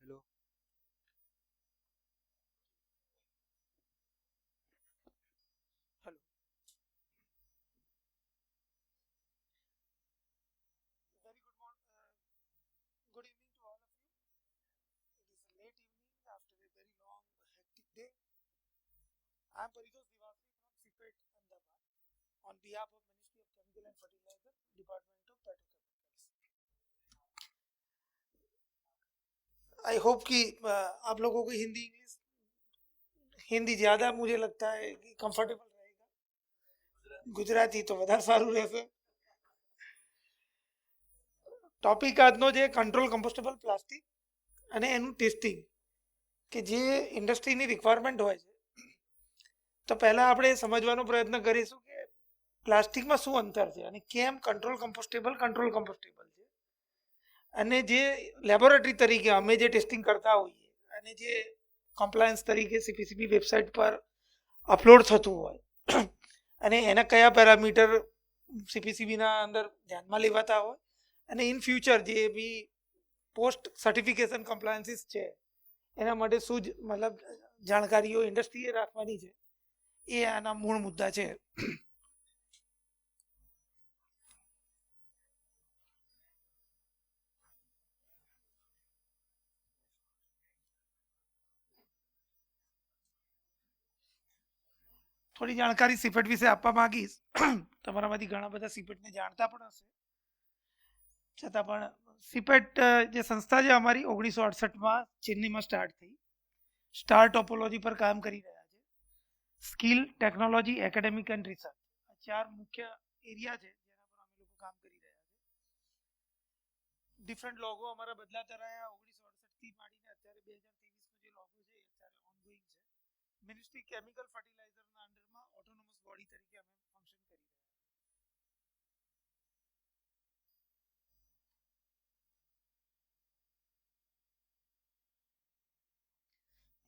Hello. Hello. Very good evening to all of you. It is a late evening after a very long, hectic day. I am Paritosh Divakri from CPET Ahmedabad on behalf of Ministry of Chemical and Fertilizer, Department of Petrochemicals. I hope कि आप लोगों को Hindi English Hindi ज़्यादा मुझे लगता है कि comfortable रहेगा. ગુજરાતી તો વધારે સારું રહેશે. ટોપિક આજનો છે કંટ્રોલ કમ્પોસ્ટેબલ પ્લાસ્ટિક અને એનું ટેસ્ટિંગ કે જે ઇન્ડસ્ટ્રીની રિક્વાયરમેન્ટ હોય છે. તો પહેલાં આપણે સમજવાનો પ્રયત્ન કરીશું કે પ્લાસ્ટિકમાં શું અંતર છે અને કેમ કંટ્રોલ કમ્પોસ્ટેબલ છે અને જે લેબોરેટરી તરીકે અમે જે ટેસ્ટિંગ કરતા હોઈએ અને જે કમ્પ્લાયન્સ તરીકે સીપીસીબી વેબસાઇટ પર અપલોડ થતું હોય અને એના કયા પેરામીટર સીપીસીબીના અંદર ધ્યાનમાં લેવાતા હોય અને ઇન ફ્યુચર જે બી પોસ્ટ સર્ટિફિકેશન કમ્પ્લાયન્સીસ છે એના માટે શું જ મતલબ જાણકારીઓ ઇન્ડસ્ટ્રીએ રાખવાની છે એ આના મૂળ મુદ્દા છે. થોડી જાણકારી સીપેટ વિશે આપવા માંગીશ. તમારામાંથી ઘણા બધા સીપેટને જાણતા પણ હશે, છતાં પણ સીપેટ જે સંસ્થા છે અમારી 1968માં ચેન્નઈમાં સ્ટાર્ટ થઈ. સ્ટાર ટોપોલોજી પર કામ કરી રહ્યા છે. Skill, technology, academic and research આ ચાર મુખ્ય એરિયા છે જેના પર અમે લોકો કામ કરી રહ્યા છે. ડિફરન્ટ લોગો અમારા બદલાતા રહ્યા. 1968થી માંડીને અત્યારે 2023નો જે લોગો છે એ અત્યારે ઓનગોઈંગ છે. મિનિસ્ટ્રી કેમિકલ ફર્ટિલાઇઝરના અંડરમાં ઓટોનોમસ બોડી તરીકે અમે ફંક્શન કરી રહ્યા છીએ.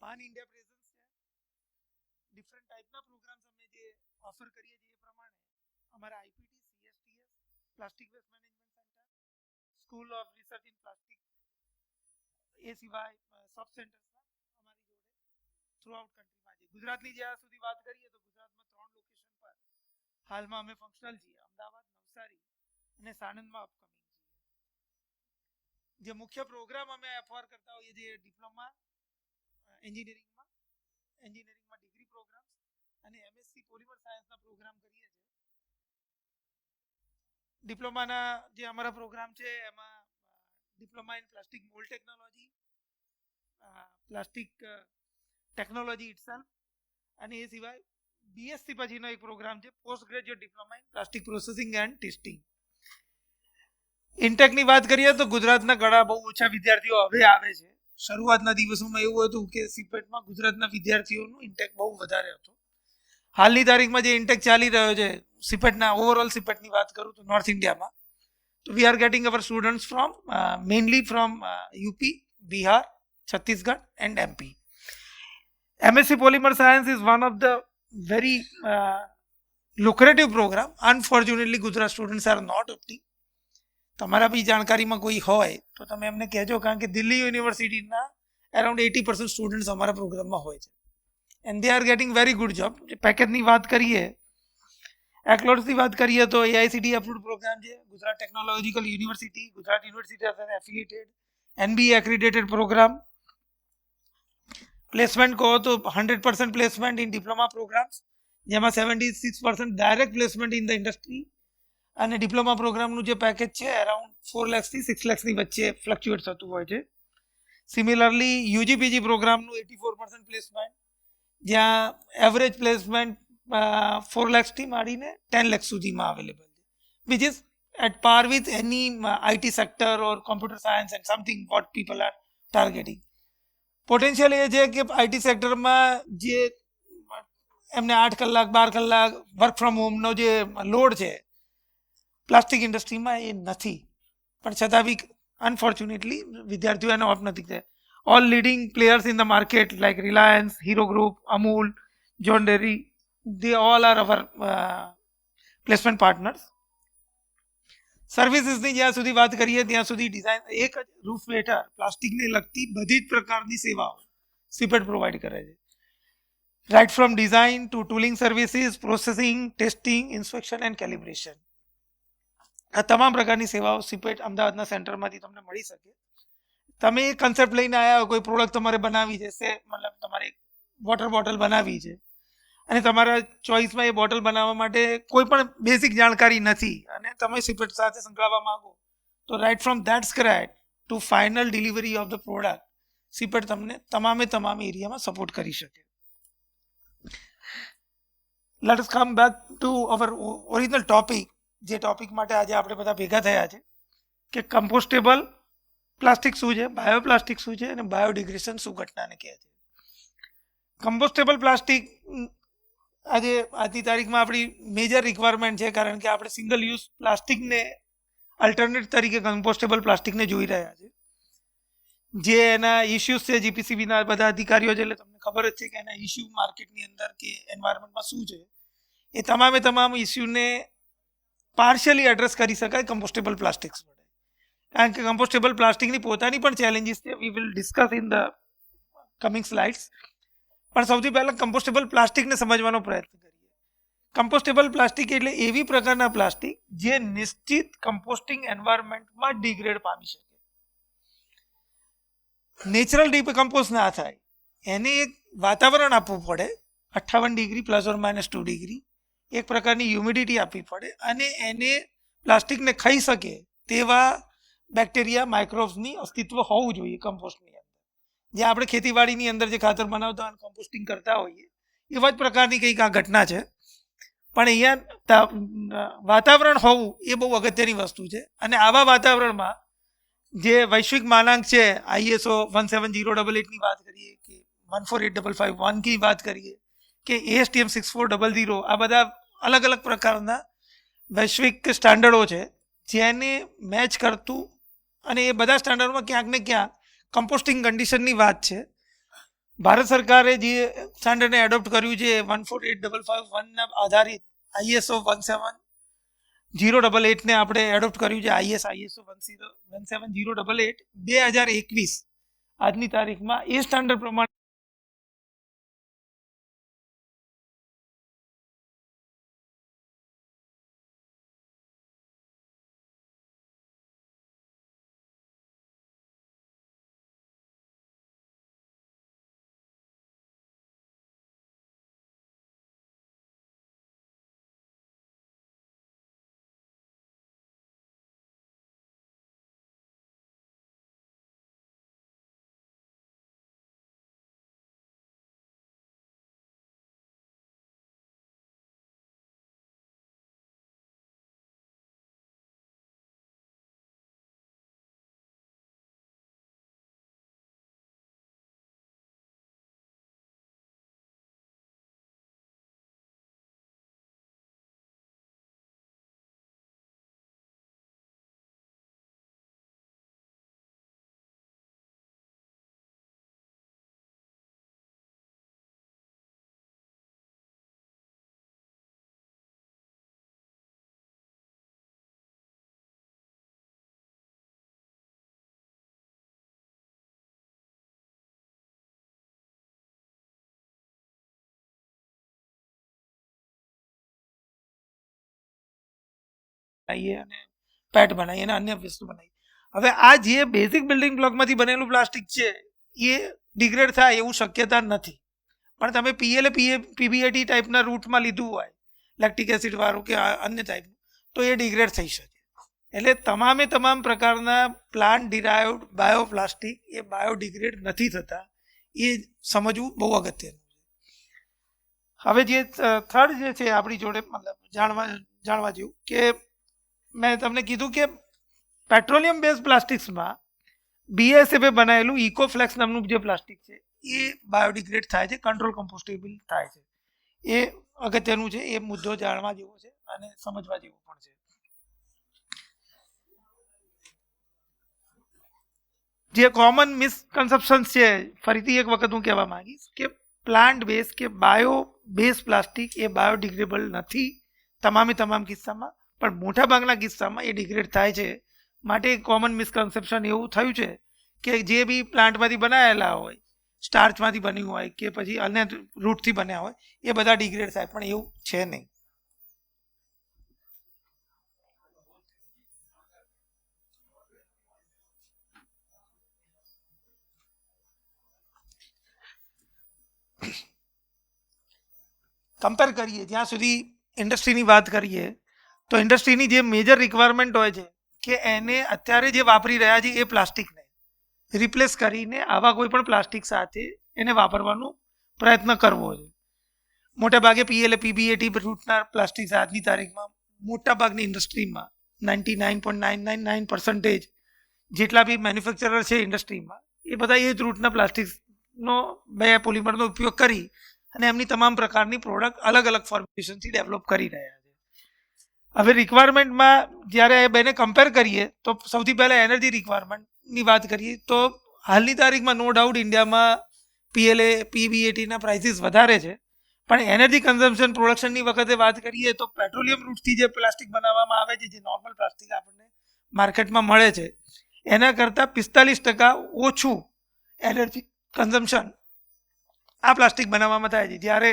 પાન ઇન્ડિયા પ્રેઝન્સ છે. ડિફરન્ટ ટાઈપના પ્રોગ્રામ્સ અમે જે ઓફર કરીએ છીએ એ પ્રમાણે અમારા IPT, CSTS, plastic waste management centre, school of research in plastic, એ સિવાય સબ સેન્ટર્સના અમારી જોડે થ્રુઆઉટ કન્ટ્રીમાં છે. ગુજરાતની જ્યાં સુધી વાત કરીએ તો ગુજરાતમાં 3 લોકેશન પર હાલમાં અમે ફંક્શનલ છીએ: અમદાવાદ, નવસારી અને સાણંદમાં અપકમિંગ છીએ. જે મુખ્ય પ્રોગ્રામ અમે ઓફર કરતા હોઈએ છીએ ડિપ્લોમા એન્જિનિયરિંગમાં ડિગ્રી પ્રોગ્રામ્સ અને એમએસસી પોલિમર સાયન્સના પ્રોગ્રામ કરીએ છીએ. ડિપ્લોમાના જે અમારા પ્રોગ્રામ છે એમાં diploma in plastic mould technology, plastic technology itself અને એ સિવાય બીએસસી પછીનો એક પ્રોગ્રામ છે post graduate diploma in plastic processing and testing. ઇન્ટેકની વાત કરીએ તો ગુજરાતના ઘણા બહુ ઓછા વિદ્યાર્થીઓ હવે આવે છે. શરૂઆતના દિવસોમાં એવું હતું કે સીપેટમાં ગુજરાતના વિદ્યાર્થીઓનું ઇન્ટેક બહુ વધારે હતું. હાલની તારીખમાં જે ઇન્ટેક ચાલી રહ્યો છે સીપેટના ઓવરઓલ સીપેટની વાત કરું તો નોર્થ ઇન્ડિયામાં, તો we are getting our students from mainly from UP, Bihar, Chhattisgarh and MP. MSc Polymer Science is one of the very lucrative program. Unfortunately, Gujarat students are not opting. તમારા બી જાણકારીમાં કોઈ હોય તો તમે એમને કહેજો, કારણ કે દિલ્હી યુનિવર્સિટીના અરાઉન્ડ 80% સ્ટુડન્ટ્સ અમારા પ્રોગ્રામમાં હોય છે and they are getting very good job. પેકેજની વાત કરીએ, એક્લોડ્સની વાત કરીએ તો એઆઈસીટી અપ્રુવડ પ્રોગ્રામ છે. Gujarat technological university, Gujarat university સાથે એફિલિએટેડ, એનબીએ એક્રિડેટેડ પ્રોગ્રામ. પ્લેસમેન્ટ કહો તો 100% પ્લેસમેન્ટ ઇન ડિપ્લોમા પ્રોગ્રામ્સ, જેમાં 76% direct placement in the industry. અને ડિપ્લોમા પ્રોગ્રામનું જે પેકેજ છે અરાઉન્ડ 4 લાખથી 6 લાખની વચ્ચે ફ્લક્ચ્યુએટ થતું હોય છે. સિમિલરલી યુજીપીજી પ્રોગ્રામનું 84% પ્લેસમેન્ટ, જ્યાં એવરેજ પ્લેસમેન્ટ 4 લાખથી માંડીને 10 લાખ સુધીમાં અવેલેબલ છે, which is at par with any IT sector or computer science and something what people are targeting. Potential એ છે કે આઈટી સેક્ટરમાં જે એમને 8 કલાક 12 કલાક વર્ક ફ્રોમ હોમનો જે લોડ છે પ્લાસ્ટિક ઇન્ડસ્ટ્રીમાં એ નથી, પણ છતાં બી અનફોર્ચ્યુનેટલી વિદ્યાર્થીઓ એનો ઓફ નથી થયા. All leading players in the market like Reliance, Hero group, Amul, John dairy, they all are our placement partners. સર્વિસીસની જ્યાં સુધી વાત કરીએ ત્યાં સુધી ડિઝાઇન એક જ રૂફ હેઠળ પ્લાસ્ટિકને લગતી બધી જ પ્રકારની સેવાઓ સીપેટ પ્રોવાઈડ કરે છે. Right from design to tooling services, processing, testing, inspection and calibration, આ તમામ પ્રકારની સેવાઓ સીપેટ અમદાવાદના સેન્ટરમાંથી તમને મળી શકે. તમે એક કન્સેપ્ટ લઈને આવ્યા કોઈ પ્રોડક્ટ તમારે બનાવી છે, મતલબ તમારે વોટર બોટલ બનાવી છે અને તમારા ચોઈસમાં એ બોટલ બનાવવા માટે કોઈ પણ બેઝિક જાણકારી નથી અને તમે સીપેટ સાથે સંકળાવવા માંગો તો right from that scratch to final delivery of the product CIPET તમને તમામ એરિયામાં સપોર્ટ કરી શકે. Let us come back to our original topic, જે ટોપિક માટે આજે આપણે બધા ભેગા થયા છે કે કમ્પોસ્ટેબલ પ્લાસ્ટિક શું છે, બાયોપ્લાસ્ટિક શું છે અને બાયોડિગ્રેડેશન શું ઘટનાને કહે છે. કમ્પોસ્ટેબલ પ્લાસ્ટિક આજની તારીખમાં આપણી મેજર રિક્વાયરમેન્ટ છે, કારણ કે આપણે સિંગલ યુઝ પ્લાસ્ટિકને અલ્ટરનેટ તરીકે કમ્પોસ્ટેબલ પ્લાસ્ટિકને જોઈ રહ્યા છે. જે એના ઇસ્યુઝ છે, જીપીસીબીના બધા અધિકારીઓ છે, એટલે તમને ખબર જ છે કે એના ઇસ્યુ માર્કેટની અંદર કે એન્વાયરમેન્ટમાં શું છે. એ તમામ ઇસ્યુને પાર્શિયલી એડ્રેસ કરી શકાય કમ્પોસ્ટેબલ પ્લાસ્ટિક્સ વડે, કારણ કે કમ્પોસ્ટેબલ પ્લાસ્ટિકની પોતાની પણ ચેલેન્જીસ છે. We will discuss in the coming slides. પણ સૌથી પહેલાં કમ્પોસ્ટેબલ પ્લાસ્ટિકને સમજવાનો પ્રયત્ન કરીએ. કમ્પોસ્ટેબલ પ્લાસ્ટિક એટલે એવી પ્રકારના પ્લાસ્ટિક જે નિશ્ચિત કમ્પોસ્ટિંગ એન્વાયરમેન્ટમાં ડિગ્રેડ પામી શકે, નેચરલ ડિકમ્પોઝ ના થાય, એને એક વાતાવરણ આપવું પડે 58 ડિગ્રી ±2 ડિગ્રી, એક પ્રકારની હ્યુમિડિટી આપવી પડે અને એને પ્લાસ્ટિકને ખાઈ શકે તેવા બેક્ટેરિયા, માઇક્રોબ્સની અસ્તિત્વ હોવું જોઈએ કમ્પોસ્ટની અંદર. જે આપણે ખેતીવાડીની અંદર જે ખાતર બનાવતા હોય કમ્પોસ્ટિંગ કરતા હોઈએ એવા જ પ્રકારની કંઈક આ ઘટના છે. પણ અહીંયા વાતાવરણ હોવું એ બહુ અગત્યની વસ્તુ છે અને આવા વાતાવરણમાં જે વૈશ્વિક માનાંક છે, ISO 17088ની વાત કરીએ કે 14855 ની વાત કરીએ કે ASTM 6400, આ બધા અલગ અલગ પ્રકારના વૈશ્વિક સ્ટાન્ડર્ડો છે જેને મેચ કરતું, અને એ બધા સ્ટાન્ડર્ડમાં ક્યાંક ને ક્યાંક કમ્પોસ્ટિંગ કન્ડિશનની વાત છે. ભારત સરકારે જે સ્ટાન્ડર્ડને એડોપ્ટ કર્યું છે 14855 આધારિત ISO 17088ને આપણે એડોપ્ટ કર્યું છે. ISO 17088 2021 આજની તારીખમાં એ સ્ટાન્ડર્ડ પ્રમાણે અને પેટ બનાવીએ અને અન્ય વસ્તુ બનાવીએ. હવે આ જે બેઝિક બિલ્ડિંગ બ્લોકમાંથી બનેલું પ્લાસ્ટિક છે એ ડિગ્રેડ થાય એવું શક્યતા નથી. પણ તમે PLA PBAT ટાઈપના રૂટમાં લીધું હોય, લેક્ટિક એસિડ વાળું કે અન્ય ટાઈપનું, તો એ ડિગ્રેડ થઈ શકે. એટલે તમામ પ્રકારના પ્લાન્ટ ડિરાઇવ્ડ બાયોપ્લાસ્ટિક એ બાયોડિગ્રેડ નથી થતા, એ સમજવું બહુ અગત્યનું છે. હવે જે થર્ડ જે છે આપણી જોડે મતલબ જાણવા જેવું કે મેં તમને કીધું કે પેટ્રોલિયમ બેઝ પ્લાસ્ટિક્સમાં BASF બનાવેલું ઇકોફ્લેક્સ નામનું જે પ્લાસ્ટિક છે એ બાયોડિગ્રેડ થાય છે, કંટ્રોલ કમ્પોસ્ટેબલ થાય છે. એ અગત્યનું છે, એ મુદ્દો જાણવા જેવો છે અને સમજવા જેવો પણ છે. જે કોમન મિસકન્સેપ્શન છે, ફરીથી એક વખત હું કહેવા માંગીશ કે પ્લાન્ટ બેઝ કે બાયો બેઝ પ્લાસ્ટિક એ બાયોડિગ્રેડેબલ નથી તમામ કિસ્સામાં. પણ મોટાભાગના કિસ્સામાં એ ડિગ્રેડ થાય છે. માટે કોમન મિસકન્સેપ્શન એવું થયું છે કે જે બી પ્લાન્ટમાંથી બનાવેલા હોય, સ્ટાર્ચમાંથી બન્યું હોય કે પછી અન્ય રૂટથી બન્યા હોય, એ બધા ડિગ્રેડ થાય, પણ એવું છે નહીં. કમ્પેર કરીએ જ્યાં સુધી ઇન્ડસ્ટ્રીની વાત કરીએ તો ઇન્ડસ્ટ્રીની જે મેજર રિક્વાયરમેન્ટ હોય છે કે એને અત્યારે જે વાપરી રહ્યા છે એ પ્લાસ્ટિકને રિપ્લેસ કરીને આવા કોઈ પણ પ્લાસ્ટિક સાથે એને વાપરવાનો પ્રયત્ન કરવો છે. મોટાભાગે પીએલએ પીબીએટી રૂટના પ્લાસ્ટિક આજની તારીખમાં મોટાભાગની ઇન્ડસ્ટ્રીમાં 99.999% જેટલા બી મેન્યુફેક્ચરર છે ઇન્ડસ્ટ્રીમાં એ બધા એ જ રૂટના પ્લાસ્ટિકનો પોલિમરનો ઉપયોગ કરી અને એમની તમામ પ્રકારની પ્રોડક્ટ અલગ અલગ ફોર્મ્યુલેશનથી ડેવલપ કરી રહ્યા છે. હવે રિક્વાયરમેન્ટમાં જ્યારે એ બેને કમ્પેર કરીએ તો સૌથી પહેલાં એનર્જી રિક્વાયરમેન્ટની વાત કરીએ તો હાલની તારીખમાં નો ડાઉટ ઇન્ડિયામાં પીએલએ પીબીએટીના પ્રાઇસીસ વધારે છે, પણ એનર્જી કન્ઝમ્પશન પ્રોડક્શનની વખતે વાત કરીએ તો પેટ્રોલિયમ રૂટથી જે પ્લાસ્ટિક બનાવવામાં આવે છે, જે નોર્મલ પ્લાસ્ટિક આપણને માર્કેટમાં મળે છે, એના કરતાં 45% ઓછું એનર્જી કન્ઝમ્પશન આ પ્લાસ્ટિક બનાવવામાં થાય છે. જ્યારે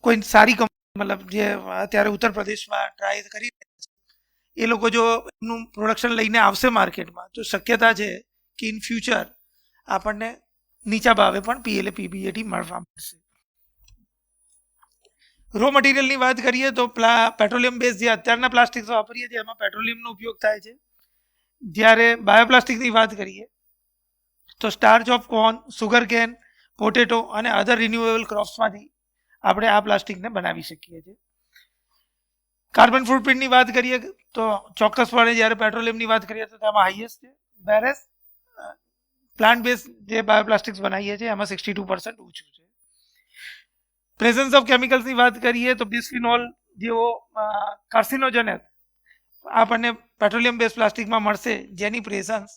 કોઈ સારી કંપની મતલબ જે અત્યારે ઉત્તર પ્રદેશમાં ટ્રાય કરી રહ્યા છે એ લોકો જો એનું પ્રોડક્શન લઈને આવશે માર્કેટમાં તો શક્યતા છે કે ઇન ફ્યુચર આપણને નીચા ભાવે પણ પીએલએ પીબીએટી મળવા મળશે. રો મટીરિયલની વાત કરીએ તો પેટ્રોલિયમ બેઝ જે અત્યારના પ્લાસ્ટિક્સ વાપરીએ છીએ એમાં પેટ્રોલિયમનો ઉપયોગ થાય છે. જ્યારે બાયોપ્લાસ્ટિકની વાત કરીએ તો starch of corn, sugar can, potato અને અધર રિન્યુએબલ ક્રોપ્સમાંથી આપણે આ પ્લાસ્ટિકને બનાવી શકીએ છીએ. કાર્બન ફૂટપ્રિન્ટની વાત કરીએ તો ચોક્કસપણે જ્યારે પેટ્રોલિયમની વાત કરીએ તો તેમાં હાઈએસ્ટ છે, વેરેસ પ્લાન્ટ બેઝ જે બાયોપ્લાસ્ટિક્સ બનાવીએ છીએ એમાં 62% ઓછું છે. પ્રેઝન્સ ઓફ કેમિકલ્સની વાત કરીએ તો બિસ્ફિનોલ જેવો કાર્સિનોજનક આપણને પેટ્રોલિયમ બેઝ પ્લાસ્ટિકમાં મળશે, જેની પ્રેઝન્સ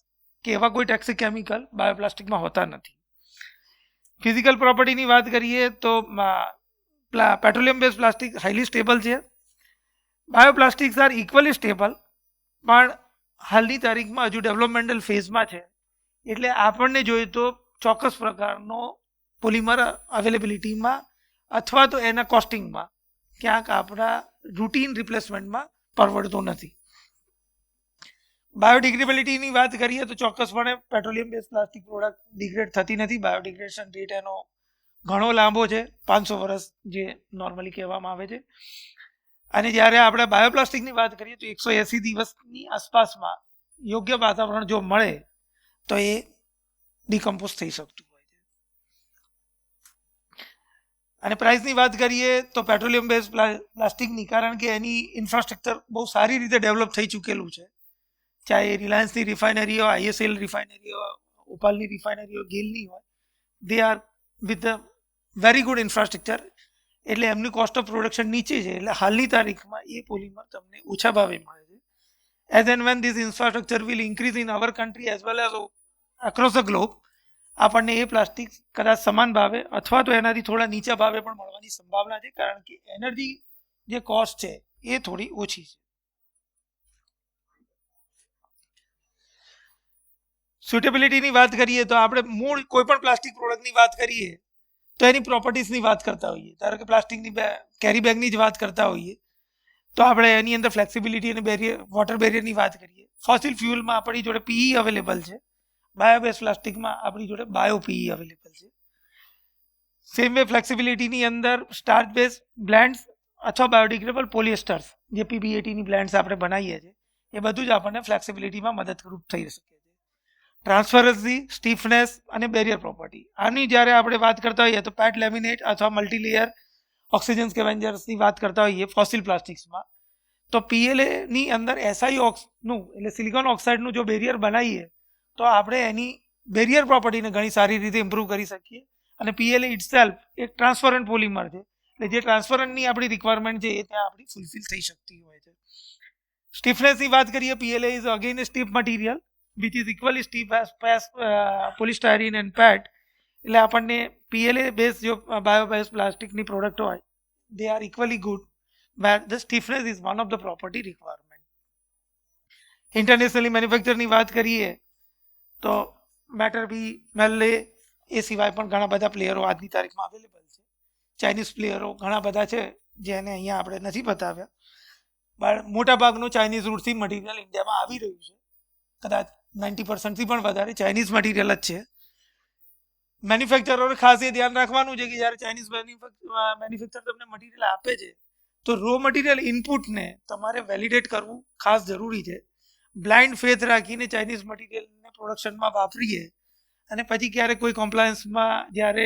કે એવા કોઈ ટોક્સિક કેમિકલ બાયોપ્લાસ્ટિકમાં હોતા નથી. ફિઝિકલ પ્રોપર્ટીની વાત કરીએ તો petroleum base plastic highly stable છે. બાયોપ્લાસ્ટિક્સ આર ઇક્વલી સ્ટેબલ, પણ હાલની તારીખમાં હજુ ડેવલપમેન્ટલ ફેઝમાં છે, એટલે આપણને જોઈએ તો ચોક્કસ પ્રકારનો પોલિમર અવેલેબિલિટીમાં અથવા તો એના કોસ્ટિંગમાં ક્યાંક આપણા રૂટીન રિપ્લેસમેન્ટમાં પરવડતો નથી. બાયોડિગ્રેડેબિલિટીની વાત કરીએ તો ચોક્કસપણે petroleum base plastic product degrade થતી નથી. બાયોડિગ્રેડેશન રેટ એનો ઘણો લાંબો છે, 500 વર્ષ જે નોર્મલી કહેવામાં આવે છે. અને જ્યારે આપણે બાયોપ્લાસ્ટિકની વાત કરીએ તો 180 દિવસની આસપાસમાં યોગ્ય વાતાવરણ જો મળે તો એ ડિકમ્પોઝ થઈ શકતું હોય છે. અને પ્રાઇસની વાત કરીએ તો પેટ્રોલિયમ બેઝ પ્લાસ્ટિકની, કારણ કે એની ઇન્ફ્રાસ્ટ્રક્ચર બહુ સારી રીતે ડેવલપ થઈ ચૂકેલું છે, ચાહે રિલાયન્સની રિફાઇનરી હોય, આઈએસએલ રિફાઇનરી હોય, ઓપાલની રિફાઇનરી હોય, ગેલની હોય, they R with the very good infrastructure, એટલે એમની કોસ્ટ ઓફ પ્રોડક્શન નીચે છે, એટલે હાલની તારીખમાં એ પોલિમર તમને ઓછા ભાવે મળે છે. As and when this infrastructure will increase in our country as well as across the globe, આપણને એ પ્લાસ્ટિક કદાચ સમાન ભાવે અથવા તો એનાથી થોડા નીચા ભાવે પણ મળવાની સંભાવના છે, કારણ કે એનર્જી જે કોસ્ટ છે એ થોડી ઓછી છે. સુટેબિલિટીની વાત કરીએ તો આપણે મૂળ કોઈ પણ પ્લાસ્ટિક પ્રોડક્ટની વાત કરીએ તો એની પ્રોપર્ટીઝની વાત કરતા હોઈએ. ધારો કે પ્લાસ્ટિકની કેરી બેગની જ વાત કરતા હોઈએ તો આપણે એની અંદર ફ્લેક્સિબિલિટી અને વોટર બેરિયરની વાત કરીએ. ફોસિલ ફ્યુઅલમાં આપણી જોડે પીઈ અવેલેબલ છે, બાયોબેઝ પ્લાસ્ટિકમાં આપણી જોડે બાયો પીઈ અવેલેબલ છે. સેમ વે ફ્લેક્સિબિલિટીની અંદર સ્ટાર્ચ બેઝ બ્લેન્ડ્સ અથવા બાયોડિગ્રેડેબલ પોલિએસ્ટર્સ જે પીબીએટીની બ્લેન્ડ્સ આપણે બનાવીએ છીએ એ બધું જ આપણને ફ્લેક્સિબિલિટીમાં મદદરૂપ થઈ શકે છે. ટ્રાન્સફરન્સી, સ્ટીફનેસ અને બેરિયર પ્રોપર્ટી, આની જ્યારે આપણે વાત કરતા હોઈએ તો પેટ લેમિનેટ અથવા મલ્ટીલેયર ઓક્સિજન સ્કેવેન્જર્સની વાત કરતા હોઈએ ફોસિલ પ્લાસ્ટિક્સમાં, તો પીએલએની અંદર SiOxનું એટલે સિલિકોન ઓક્સાઇડનું જો બેરિયર બનાવીએ તો આપણે એની બેરિયર પ્રોપર્ટીને ઘણી સારી રીતે ઇમ્પ્રૂવ કરી શકીએ. અને પીએલએ ઇટસેલ્ફ એક ટ્રાન્સપરન્ટ પોલિમર છે, એટલે જે ટ્રાન્સપરન્ટની આપણી રિક્વાયરમેન્ટ છે એ ત્યાં આપણી ફૂલફિલ થઈ શકતી હોય છે. સ્ટીફનેસની વાત કરીએ, PLA is again a stiff material which is equally stiff as polystyrene and PET, એટલે આપણને પીએલએ બેઝ જો બાયોબેઝ પ્લાસ્ટિકની પ્રોડક્ટ હોય they are equally good, where the stiffness is one of the property requirement. Internationally મેન્યુફેક્ચરની વાત કરીએ તો matter બી મેલ્લે એ સિવાય પણ ઘણા બધા પ્લેયરો આજની તારીખમાં અવેલેબલ છે. ચાઇનીઝ પ્લેયરો ઘણા બધા છે જેને અહીંયા આપણે નથી બતાવ્યા, પણ મોટાભાગનું ચાઇનીઝ રૂટથી મટીરિયલ ઇન્ડિયામાં આવી રહ્યું છે. કદાચ 90% પણ વધારે ચાઇનીઝ મટીરિયલ જ છે. મેન્યુફેક્ચરોએ ખાસ એ ધ્યાન રાખવાનું છે કે જ્યારે ચાઇનીઝ મેન્યુફેક્ચર તમને મટીરિયલ આપે છે તો રો મટીરિયલ ઇનપુટને તમારે વેલિડેટ કરવું ખાસ જરૂરી છે. બ્લાઇન્ડ ફેથ રાખીને ચાઇનીઝ મટીરિયલને પ્રોડક્શનમાં વાપરીએ અને પછી ક્યારેક કોઈ કોમ્પ્લાયન્સમાં જ્યારે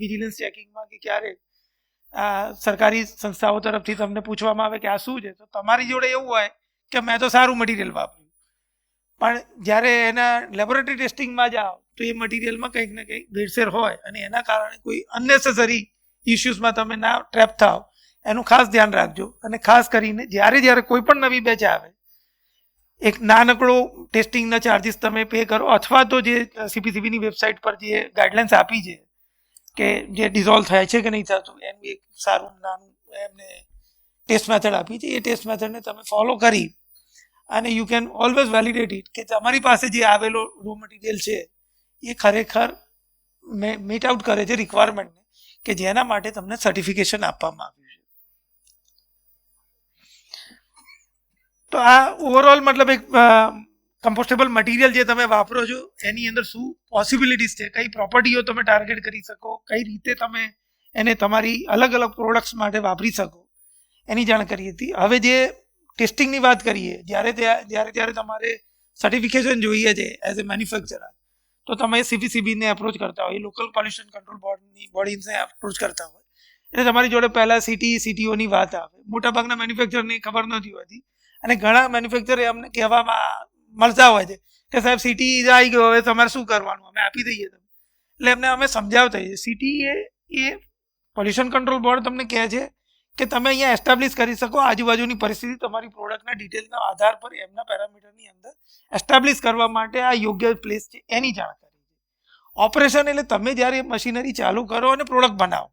વિજિલન્સ ચેકિંગમાં કે ક્યારેક સરકારી સંસ્થાઓ તરફથી તમને પૂછવામાં આવે કે આ શું છે, તો તમારી જોડે એવું હોય કે મેં તો સારું મટીરિયલ વાપર્યું, પણ જ્યારે એના લેબોરેટરી ટેસ્ટિંગમાં જાઓ તો એ મટીરિયલમાં કંઈક ને કંઈક ભેળસેળ હોય અને એના કારણે કોઈ અનનેસેસરી ઇસ્યુઝમાં તમે ના ટ્રેપ થાવ, એનું ખાસ ધ્યાન રાખજો. અને ખાસ કરીને જ્યારે કોઈ પણ નવી બેચ આવે એક નાનકડો ટેસ્ટિંગના ચાર્જીસ તમે પે કરો, અથવા તો જે CPCB ની વેબસાઇટ પર જે ગાઈડલાઇન્સ આપી છે કે જે ડિઝોલ્વ થાય છે કે નહીં થતું એનું એક સારું નાનું એમને ટેસ્ટ મેથડ આપી છે. એ ટેસ્ટ મેથડને તમે ફોલો કરી અને you can always validate it કે તમારી પાસે જે આવેલો રો મટીરિયલ છે એ ખરેખર મીટ આઉટ કરે છે રિક્વાયરમેન્ટને કે જેના માટે તમને સર્ટિફિકેશન આપવામાં આવ્યું છે. તો આ ઓવરઓલ મતલબ એક કમ્પોસ્ટેબલ મટીરિયલ જે તમે વાપરો છો એની અંદર શું પોસિબિલિટીઝ છે, કઈ પ્રોપર્ટીઓ તમે ટાર્ગેટ કરી શકો, કઈ રીતે તમે એને તમારી અલગ અલગ પ્રોડક્ટ્સ માટે વાપરી શકો, એની જાણકારી હતી. હવે જે ટેસ્ટિંગની વાત કરીએ, જ્યારે તમારે સર્ટિફિકેશન જોઈએ છે એઝ એ મેન્યુફેક્ચરર, તો તમે CPCBને એપ્રોચ કરતા હોય, લોકલ પોલ્યુશન કંટ્રોલ બોડીને એપ્રોચ કરતા હોય એટલે તમારી જોડે પહેલાં CTOની વાત આવે. મોટાભાગના મેન્યુફેક્ચરને ખબર નથી હોતી અને ઘણા મેન્યુફેક્ચર અમને કહેવામાં મળતા હોય છે કે સાહેબ CTE આવી ગયો, હવે તમારે શું કરવાનું, અમે આપી દઈએ તમને. એટલે એમને અમે સમજાવતા હોઈએ. CTE એ પોલ્યુશન કંટ્રોલ બોર્ડ તમને કહે છે કે તમે અહીંયા એસ્ટાબ્લિશ કરી શકો આજુબાજુની પરિસ્થિતિ તમારી પ્રોડક્ટના ડિટેલ્સના આધાર પર એમના પેરામીટરની અંદર એસ્ટાબ્લિશ કરવા માટે આ યોગ્ય પ્લેસ છે એની જાણકારી છે. ઓપરેશન એટલે તમે જ્યારે મશીનરી ચાલુ કરો અને પ્રોડક્ટ બનાવો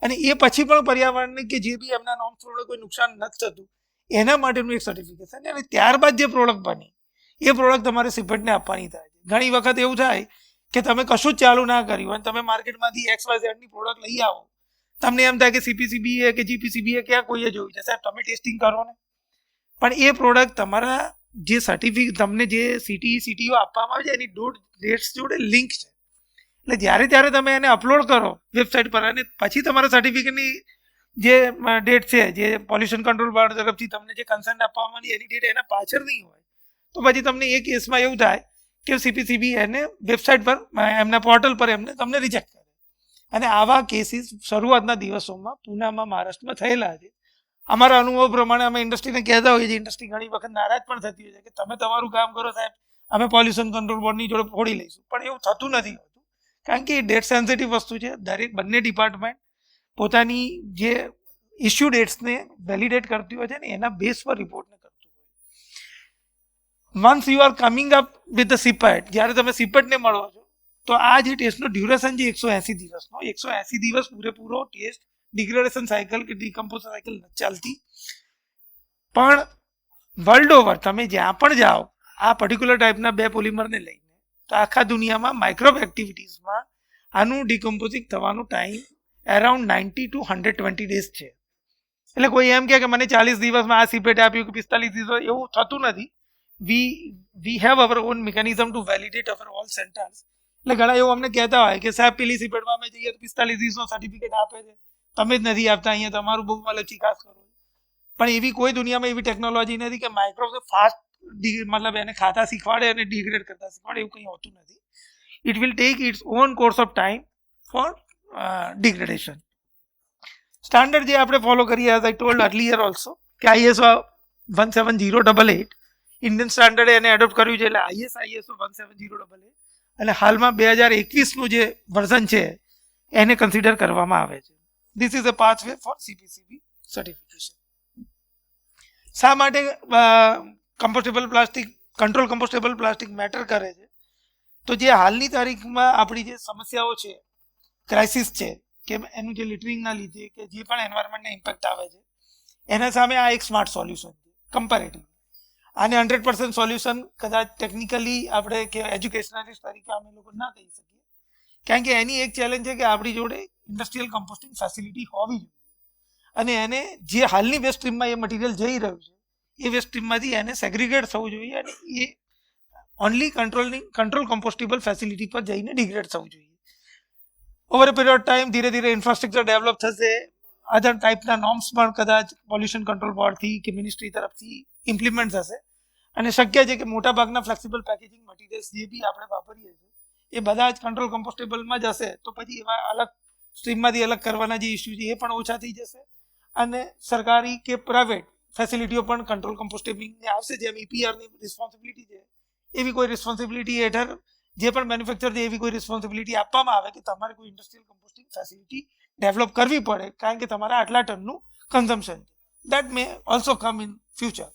અને એ પછી પણ પર્યાવરણને કે જે બી એમના નોર્મ્સ પ્રોડક્ટ કોઈ નુકસાન નથી થતું એના માટેનું એક સર્ટિફિકેશન, અને ત્યારબાદ જે પ્રોડક્ટ બની એ પ્રોડક્ટ તમારે સિપેટને આપવાની થાય છે. ઘણી વખત એવું થાય કે તમે કશું જ ચાલુ ના કર્યું અને તમે માર્કેટમાંથી XYZની પ્રોડક્ટ લઈ આવો, તમને એમ થાય કે CPCB કે GPCB ક્યાં કોઈએ જોયું છે, સાહેબ તમે ટેસ્ટિંગ કરો ને, પણ એ પ્રોડક્ટ તમારા જે સર્ટિફિકેટ તમને જે CTO આપવામાં આવે છે એની ડેટ્સ જોડે લિંક છે. એટલે ત્યારે તમે એને અપલોડ કરો વેબસાઇટ પર અને પછી તમારા સર્ટિફિકેટની જે ડેટ છે, જે પોલ્યુશન કંટ્રોલ બોર્ડ તરફથી તમને જે કન્સર્ન આપવામાં એની ડેટ એના પાછળ નહીં હોય, તો પછી તમને એ કેસમાં એવું થાય કે CPCB એને વેબસાઇટ પર એમના પોર્ટલ પર એમને તમને રિજેક્ટ કરે. અને આવા કેસીસ શરૂઆતના દિવસોમાં પૂનામાં મહારાષ્ટ્રમાં થયેલા છે. અમારા અનુભવ પ્રમાણે અમે ઇન્ડસ્ટ્રીને કહેતા હોઈએ છીએ, ઇન્ડસ્ટ્રી ઘણી વખત નારાજ પણ થતી હોય છે કે તમે તમારું કામ કરો સાહેબ, અમે પોલ્યુશન કંટ્રોલ બોર્ડની જોડે ફોડી લઈશું, પણ એવું થતું નથી હોતું કારણ કે એ ડેટ સેન્સિટિવ વસ્તુ છે. બંને ડિપાર્ટમેન્ટ પોતાની જે ઇસ્યુ ડેટ્સને વેલિડેટ કરતી હોય છે ને એના બેઝ પર રિપોર્ટને કરતું હોય. Once you are coming up with the CIPET, જ્યારે તમે સિપેટને મળો છો તો આ જે ટેસ્ટનો ડ્યુરેશન છે 180 દિવસનો, 180 દિવસ પૂરેપૂરો ટેસ્ટ ડિગ્રેડેશન સાયકલ કે ડિકમ્પોઝ સાયકલ નથી ચાલતી. પણ વર્લ્ડ ઓવર તમે જ્યાં પણ જાઓ આ પર્ટિક્યુલર ટાઈપના બે પોલિમરને લઈને, તો આખા દુનિયામાં માઇક્રોબ એક્ટિવિટીઝમાં આનું ડિકમ્પોઝિંગ થવાનું ટાઈમ અરાઉન્ડ 90 to 120 ડેઝ છે. એટલે કોઈ એમ કે મને 40 દિવસમાં આ સિપેટ આપ્યું કે 45 દિવસ, એવું થતું નથી. We have our own mechanism to validate our all centres. એટલે ઘણા એવું અમને કહેતા હોય કે સાહેબ પેલી સિપેટમાં અમે જઈએ તો 45 દિવસનો સર્ટિફિકેટ આપે છે, તમે જ નથી આપતા, અહીંયા તમારું બહુ મતલબ ચિકાસ કરો. પણ એવી કોઈ દુનિયામાં એવી ટેકનોલોજી નથી કે માઇક્રોબ ફાસ્ટ મતલબ એને ખાતા શીખવાડે અને ડિગ્રેડ કરતા શીખવાડે, એવું કંઈ હોતું નથી. It will take its own course of time for degradation. Standard જે આપણે ફોલો કરીએ, as I told earlier also, કે ISO 17088 ઇન્ડિયન સ્ટાન્ડર્ડે એને એડોપ્ટ કર્યું છે, એટલે ISO 17088 અને હાલમાં 2021નું જે વર્ઝન છે એને કન્સિડર કરવામાં આવે છે. This is a pathway for CPCB certification. શા માટે compostable plastic, control compostable plastic matter કરે છે? તો જે હાલની તારીખમાં આપણી જે સમસ્યાઓ છે, ક્રાઇસિસ છે, કે એનું જે લિટરિંગના લીધે કે જે પણ એન્વાયરમેન્ટને ઇમ્પેક્ટ આવે છે એના સામે આ એક સ્માર્ટ સોલ્યુશન છે કમ્પેરેટિવ. આને 100% સોલ્યુશન કદાચ ટેકનિકલી આપણે કે એજ્યુકેશનલિસ્ટ તરીકે અમે લોકો ના કહી શકીએ, કારણ કે એની એક ચેલેન્જ છે કે આપણી જોડે ઇન્ડસ્ટ્રીયલ કમ્પોસ્ટિંગ ફેસિલિટી હોવી જોઈએ, અને એને જે હાલની વેસ્ટ સ્ટ્રીમમાં એ મટીરિયલ જઈ રહ્યું છે એ વેસ્ટ સ્ટ્રીમમાંથી એને સેગ્રીગેટ થવું જોઈએ, અને એ ઓનલી કંટ્રોલ કમ્પોસ્ટેબલ ફેસિલિટી પર જઈને ડિગ્રેડ થવું જોઈએ. ઓવર અ પીરિયડ ટાઈમ ધીરે ધીરે ઇન્ફ્રાસ્ટ્રક્ચર ડેવલપ થશે, અધર ટાઈપના નોર્મ્સ પણ કદાચ પોલ્યુશન કંટ્રોલ બોર્ડથી કે મિનિસ્ટ્રી તરફથી ઇમ્પ્લિમેન્ટ થશે, અને શક્ય છે કે મોટાભાગના ફ્લેક્સિબલ પેકેજિંગ મટીરિયલ્સ જે બી આપણે વાપરીએ છીએ એ બધા જ કંટ્રોલ કમ્પોસ્ટેબલમાં જ હશે, તો પછી એવા અલગ સ્ટ્રીમમાંથી અલગ કરવાના જે ઇસ્યુ છે એ પણ ઓછા થઈ જશે, અને સરકારી કે પ્રાઇવેટ ફેસિલિટીઓ પણ કંટ્રોલ કમ્પોસ્ટેબલની આવશે. જેમ EPRની રિસ્પોન્સિબિલિટી છે એવી કોઈ રિસ્પોન્સિબિલિટી હેઠળ જે પણ મેન્યુફેક્ચર છે એવી કોઈ રિસ્પોન્સિબિલિટી આપવામાં આવે કે તમારે કોઈ ઇન્ડસ્ટ્રીયલ કમ્પોસ્ટિંગ ફેસિલિટી ડેવલપ કરવી પડે, કારણ કે તમારા આટલા ટનનું કન્ઝમ્પશન છે. That may also come in future,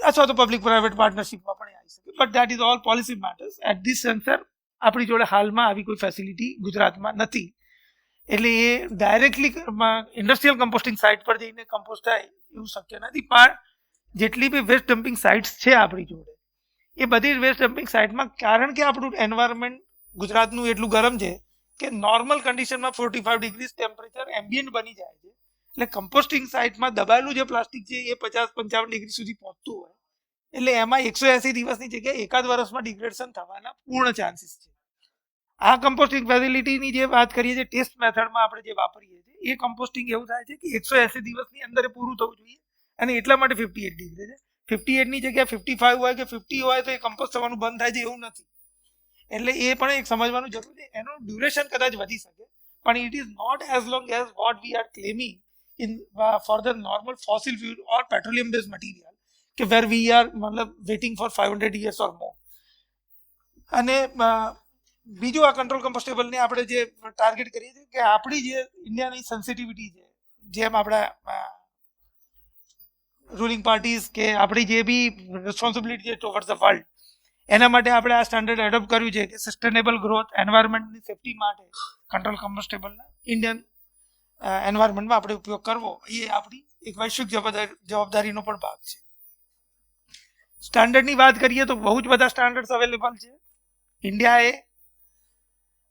અથવા તો પબ્લિક પ્રાઇવેટ પાર્ટનરશિપમાં પણ આવી શકે, but that is all policy matters. At this sensor આપણી જોડે હાલમાં આવી કોઈ ફેસિલિટી ગુજરાતમાં નથી, એટલે એ ડાયરેક્ટલી ઇન્ડસ્ટ્રીયલ કમ્પોસ્ટિંગ સાઇટ પર જઈને કમ્પોસ્ટ થાય એવું શક્ય નથી. પણ જેટલી બી વેસ્ટ ડમ્પિંગ સાઇટ્સ છે આપણી જોડે એ બધી વેસ્ટ ડમ્પિંગ સાઇટમાં, કારણ કે આપણું એન્વાયરમેન્ટ ગુજરાતનું એટલું ગરમ છે કે નોર્મલ કન્ડિશનમાં 45 ડિગ્રી ટેમ્પરેચર એમ્બિયન્ટ બની જાય છે, એટલે કમ્પોસ્ટિંગ સાઇટમાં દબાયેલું જે પ્લાસ્ટિક છે એ 50-55 ડિગ્રી સુધી પહોંચતું હોય, એટલે એમાં 180 દિવસની જગ્યાએ એકાદ વર્ષમાં ડિગ્રેડેશન થવાના પૂર્ણ ચાન્સીસ છે. આ કમ્પોસ્ટિંગ ફેસિલિટીની જે વાત કરીએ છીએ ટેસ્ટ મેથડમાં આપણે જે વાપરીએ છીએ એ કમ્પોસ્ટિંગ એવું થાય છે કે 180 દિવસની અંદર પૂરું થવું જોઈએ, અને એટલા માટે 58 ડિગ્રી છે. 58ની જગ્યાએ 55 હોય કે 50 હોય તો એ કમ્પોસ્ટ થવાનું બંધ થાય છે એવું નથી, એટલે એ પણ એક સમજવાનું જરૂર છે. એનું ડ્યુરેશન કદાચ વધી શકે, પણ it is not as long as what we are claiming in for the normal fossil fuel or petroleum base material, કે વેર વી આર મતલબ waiting for 500 years or more. અને બીજું આ કંટ્રોલ કમ્પોસ્ટેબલને આપણે જે ટાર્ગેટ કરીએ છીએ કે આપણી જે ઇન્ડિયાની સેન્સિટિવિટી છે, જેમ આપણા રૂલિંગ પાર્ટીઝ કે આપણી જે બી રિસ્પોન્સિબિલિટી છે ટુવર્ડ્સ ધ વર્લ્ડ, એના માટે આપણે આ સ્ટાન્ડર્ડ એડોપ્ટ કર્યું છે કે સસ્ટેનેબલ ગ્રોથ, એન્વાયરમેન્ટની સેફટી માટે કંટ્રોલ કમ્પોસ્ટેબલના ઇન્ડિયન એન્વાયરમેન્ટમાં આપણે ઉપયોગ કરવો એ આપણી એક વૈશ્વિક જવાબદારીનો પણ ભાગ છે. સ્ટાન્ડર્ડની વાત કરીએ તો બહુ જ બધા સ્ટાન્ડર્ડ્સ અવેલેબલ છે. ઇન્ડિયાએ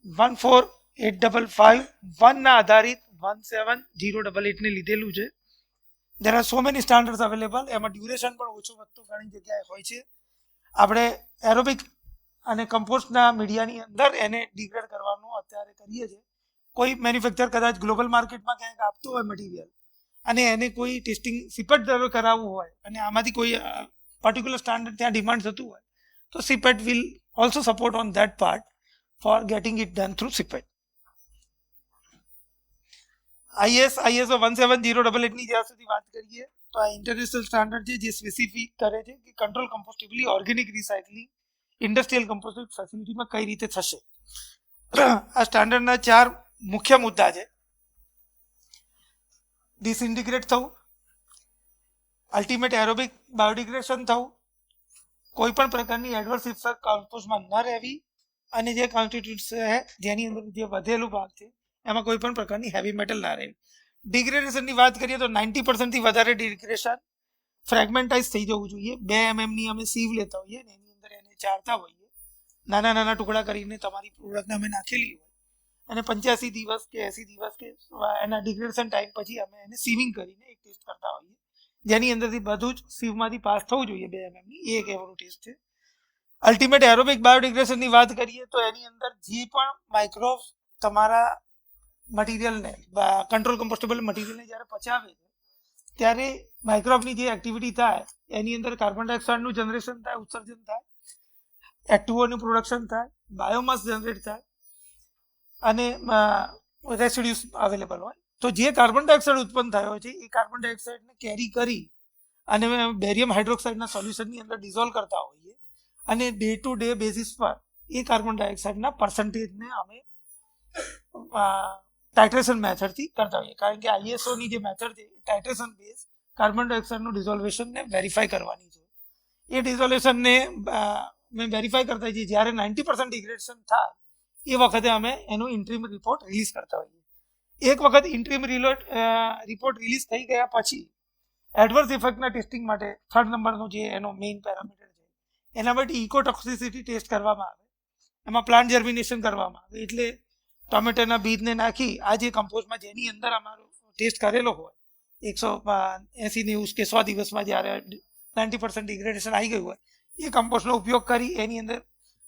14855 ના આધારિત 17088 ને લીધેલું છે. there are so many standards available. એમાં ડ્યુરેશન પણ ઓછો વધતો ઘણી જગ્યાએ હોય છે. આપણે એરોબિક અને કમ્પોસ્ટના મીડિયાની અંદર એને ડિગ્રેડ કરવાનું અત્યારે કરીએ છીએ. કોઈ મેન્યુફેક્ચર કદાચ ગ્લોબલ માર્કેટમાં ક્યાંક આપતું હોય મટીરિયલ, અને એને કોઈ ટેસ્ટિંગ સિપેટ કરાવવું હોય, અને આમાંથી કોઈ પર્ટિક્યુલર સ્ટાન્ડર્ડ ત્યાં ડિમાન્ડ થતું હોય, તો CIPET will also support on that part for getting it done through CPET. ISO 17088 ની જ્યાં સુધી વાત કરીએ તો આ ઇન્ટરનેશનલ સ્ટાન્ડર્ડ છે જે સ્પેસિફિક કરે છે કે control compostably organic recycling industrial composting ફેસિલિટીમાં કઈ રીતે થશે. આ સ્ટાન્ડર્ડના 4 મુખ્ય મુદ્દા છે: ડિસઇન્ટિગ્રેટ થવું, અલ્ટિમેટ એરોબિક બાયોડિગ્રેડેશન થવું, કોઈ પણ પ્રકારની એડવર્સ ઇફેક્ટ કમ્પોસ્ટમાં ન રહેવી, અને જે કોન્સ્ટિટ્યુટ્સ છે જેની અંદર જે વધેલું ભાગ છે એમાં કોઈ પણ પ્રકારની હેવી મેટલ ના રહે. ડિગ્રેડેશનની વાત કરીએ તો 90% થી વધારે ડિગ્રેડેશન ફ્રેગમેન્ટાઇઝ થઈ જવું જોઈએ. 2 mm ની અમે સીવ લેતા હોઈએ ને એની અંદર એને ચારતા હોઈએ, નાના નાના ટુકડા કરીને તમારી પ્રોડક્ટને અમે નાખેલી હોય, અને 85 દિવસ કે 80 દિવસ કે એના ડિગ્રેડેશન ટાઈમ પછી અમે એને સીવિંગ કરીને એક ટેસ્ટ કરતા હોઈએ, જેની અંદરથી બધું જ સીવમાંથી પાસ થવું જોઈએ 2 mm ની. એ એક એવો ટેસ્ટ છે. અલ્ટિમેટ એરોબિક બાયોડિગ્રેડેશનની વાત કરીએ તો એની અંદર જે પણ માઇક્રોબ્સ તમારા મટીરિયલને કંટ્રોલ કમ્પોસ્ટેબલ મટીરિયલને જ્યારે પચાવે છે ત્યારે માઇક્રોબની જે એક્ટિવિટી થાય એની અંદર કાર્બન ડાયોક્સાઇડનું જનરેશન થાય, ઉત્સર્જન થાય, H2O નું પ્રોડક્શન થાય, બાયોમાસ જનરેટ થાય, અને રેસિડ્યુસ અવેલેબલ હોય. તો જે કાર્બન ડાયોક્સાઇડ ઉત્પન્ન થયો છે એ કાર્બન ડાયોક્સાઇડને કેરી કરી અને બેરિયમ હાઇડ્રોક્સાઇડના સોલ્યુશનની અંદર ડિઝોલ્વ કરતા હોઈએ, અને ડે ટુ ડે બેઝિસ પર એ કાર્બન ડાયોક્સાઇડના પર્સન્ટેજને અમે ટાઇટ્રેશન મેથડથી કરતા હોઈએ, કારણ કે ISOની જે મેથડ છે ટાઇટ્રેશન બેઝ કાર્બન ડાયોક્સાઇડનું ડિઝોલ્વેશનને વેરીફાઈ કરવાની છે. એ ડિઝોલ્વેશનને વેરીફાઈ કરતા હોઈએ જ્યારે 90% ડિગ્રેડેશન થાય એ વખતે અમે એનો ઇન્ટ્રીમ રિપોર્ટ રિલીઝ કરતા હોઈએ. એક વખત ઇન્ટ્રીમ રિપોર્ટ રિલીઝ થઈ ગયા પછી એડવર્સ ઇફેક્ટના ટેસ્ટિંગ માટે 3rd નંબરનો જે એનો મેઇન પેરામીટર છે એના માટે ઇકોટોક્સિસિટી ટેસ્ટ કરવામાં આવે. એમાં પ્લાન્ટ જર્મિનેશન કરવામાં આવે. એટલે ટોમેટોના બીજને નાખી આ જે કમ્પોઝમાં જેની અંદર અમારો ટેસ્ટ કરેલો હોય 180-90 કે 100 દિવસમાં જ્યારે 90% ડિગ્રેડેશન આવી ગયું હોય એ કમ્પોસ્ટનો ઉપયોગ કરી એની અંદર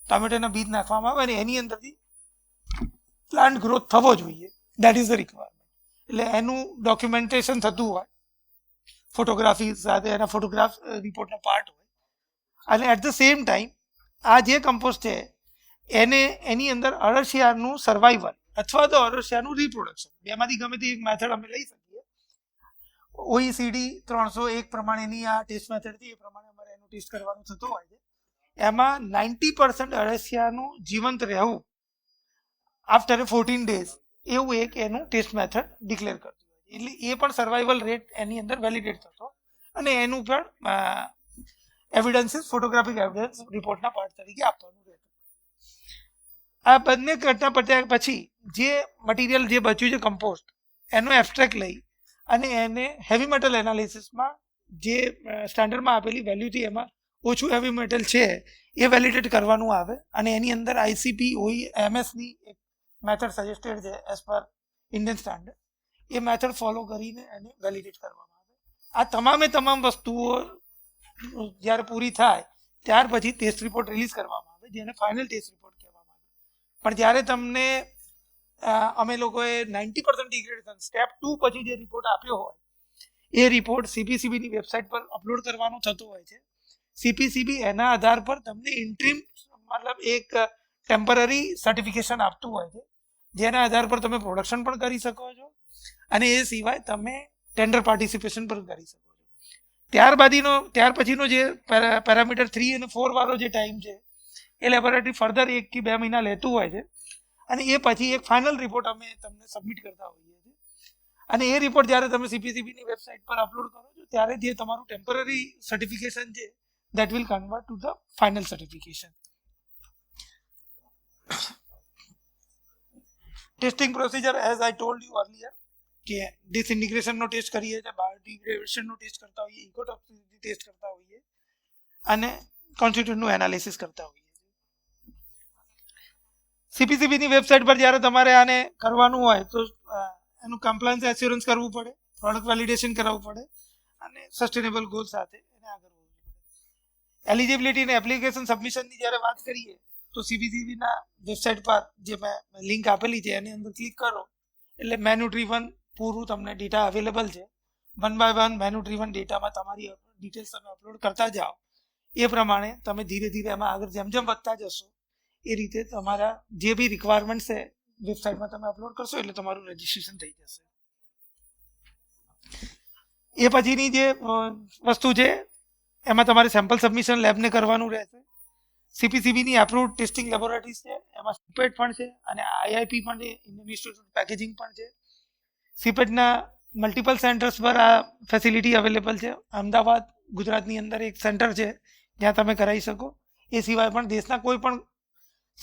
ટોમેટોના બીજ નાખવામાં આવે અને એની અંદરથી પ્લાન્ટ ગ્રોથ થવો જોઈએ. That is the requirement. એટલે એનું ડોક્યુમેન્ટેશન થતું હોય ફોટોગ્રાફી સાથે, એના ફોટોગ્રાફ રિપોર્ટનો પાર્ટ હોય. અને એટ ધ સેમ ટાઈમ આ જે કમ્પોસ્ટ છે એને એની અંદર અળસિયાનું સર્વાઈવલ અથવા તો અળસિયાનું રિપ્રોડક્શન બેમાંથી ગમે તે એક મેથડ અમે લઈ શકીએ. OECD 301 પ્રમાણેની આ ટેસ્ટ મેથડથી એ પ્રમાણે અમારે એનું ટેસ્ટ કરવાનું થતું હોય છે. એમાં 90% અળસિયાનું જીવંત રહેવું આફ્ટર 14 ડેઝ એવું એક એનું ટેસ્ટ મેથડ ડિક્લેર કરતું હોય. એટલે એ પણ સર્વાઈવલ રેટ એની અંદર વેલિડેટ થતો અને એનું પણ એવિડન્સીસ ફોટોગ્રાફિક એવિડન્સ રિપોર્ટના પાર્ટ તરીકે આપવાનું રહેતું. આ બંને ઘટના પત્યા પછી જે મટીરિયલ જે બચ્યું છે કમ્પોસ્ટ એનો એબ્સ્ટ્રેક્ટ લઈ અને એને હેવી મેટલ એનાલિસિસમાં જે સ્ટાન્ડર્ડમાં આપેલી વેલ્યુથી એમાં ઓછું હેવી મેટલ છે એ વેલિડેટ કરવાનું આવે અને એની અંદર ICP-OE-MS ની એક મેથડ સજેસ્ટેડ છે એઝ પર ઇન્ડિયન સ્ટાન્ડર્ડ. એ મેથડ ફોલો કરીને એને વેલિડેટ કરવામાં આવે. આ તમામ વસ્તુઓ જ્યારે પૂરી થાય ત્યાર પછી ટેસ્ટ રિપોર્ટ રિલીઝ કરવામાં આવે જેને ફાઇનલ ટેસ્ટ રિપોર્ટ કહેવામાં આવે. પણ જ્યારે તમને અમે લોકોએ 90% ડિગ્રેડેશન સ્ટેપ 2 પછી જે રિપોર્ટ આપ્યો હોય એ રિપોર્ટ CPCBની વેબસાઇટ પર અપલોડ કરવાનું થતું હોય છે. CPCB એના આધાર પર તમને ઇન્ટ્રીમ મતલબ એક ટેમ્પરરી સર્ટિફિકેશન આપતું હોય છે જેના આધાર પર તમે પ્રોડક્શન પણ કરી શકો છો અને એ સિવાય તમે ટેન્ડર પાર્ટિસિપેશન પણ કરી શકો છો. ત્યાર પછીનો જે પેરામીટર 3 અને 4 વાળો જે ટાઈમ છે એ લેબોરેટરી ફર્ધર 1 થી 2 મહિના લેતું હોય છે અને એ પછી એક ફાઇનલ રિપોર્ટ અમે તમને સબમિટ કરતા હોઈએ છીએ. અને એ રિપોર્ટ જ્યારે તમે CPCBની વેબસાઇટ પર અપલોડ કરો છો ત્યારે જે તમારું ટેમ્પરરી સર્ટિફિકેશન છે that will convert to the final certification. Testing procedure as I told you earlier કે disintegration નો ટેસ્ટ કરીએ છીએ, બાયોડિગ્રેડેશન નો ટેસ્ટ કરતા હોઈએ, ઇકોટોક્સિસિટી ટેસ્ટ કરતા હોઈએ અને કોન્સ્ટિટ્યુટનું એનાલિસિસ કરતા હોઈએ. CPCBની વેબસાઇટ પર જ્યારે તમારે આને કરવાનું હોય તો એનું કમ્પ્લાયન્સ એશ્યોરન્સ કરવું પડે, પ્રોડક્ટ વેલિડેશન કરાવવું પડે અને સસ્ટેનેબલ ગોલ સાથે એને આગળ વધવું પડે. એલિજિબિલિટી અને એપ્લિકેશન સબમિશનની જ્યારે વાત કરીએ તો CPCBના વેબસાઇટ પર જે મેં લિંક આપેલી છે એની અંદર ક્લિક કરો એટલે મેનુ ડ્રીવન પૂરું તમને ડેટા અવેલેબલ છે. 1 by 1 મેનુ ડ્રીવન ડેટામાં તમારી ડિટેલ્સ તમે અપલોડ કરતા જાઓ એ પ્રમાણે તમે ધીરે ધીરે એમાં આગળ જેમ વધતા જશો એ રીતે તમારા જે બી રિક્વાયરમેન્ટ છે વેબસાઇટમાં તમે અપલોડ કરશો એટલે તમારું રજિસ્ટ્રેશન થઈ જશે. એ પછીની જે વસ્તુ છે એમાં તમારે સેમ્પલ સબમિશન લેબને કરવાનું રહેશે. CPCBની એપ્રુવડ ટેસ્ટિંગ લેબોરેટરીઝ છે એમાં CPET પણ છે અને IIP પણ છે, ઇન્ડિયન ઇન્સ્ટિટ્યૂટ પેકેજિંગ પણ છે. CPETના મલ્ટિપલ સેન્ટર્સ પર આ ફેસિલિટી અવેલેબલ છે. અમદાવાદ ગુજરાતની અંદર એક સેન્ટર છે જ્યાં તમે કરાવી શકો. એ સિવાય પણ દેશના કોઈ પણ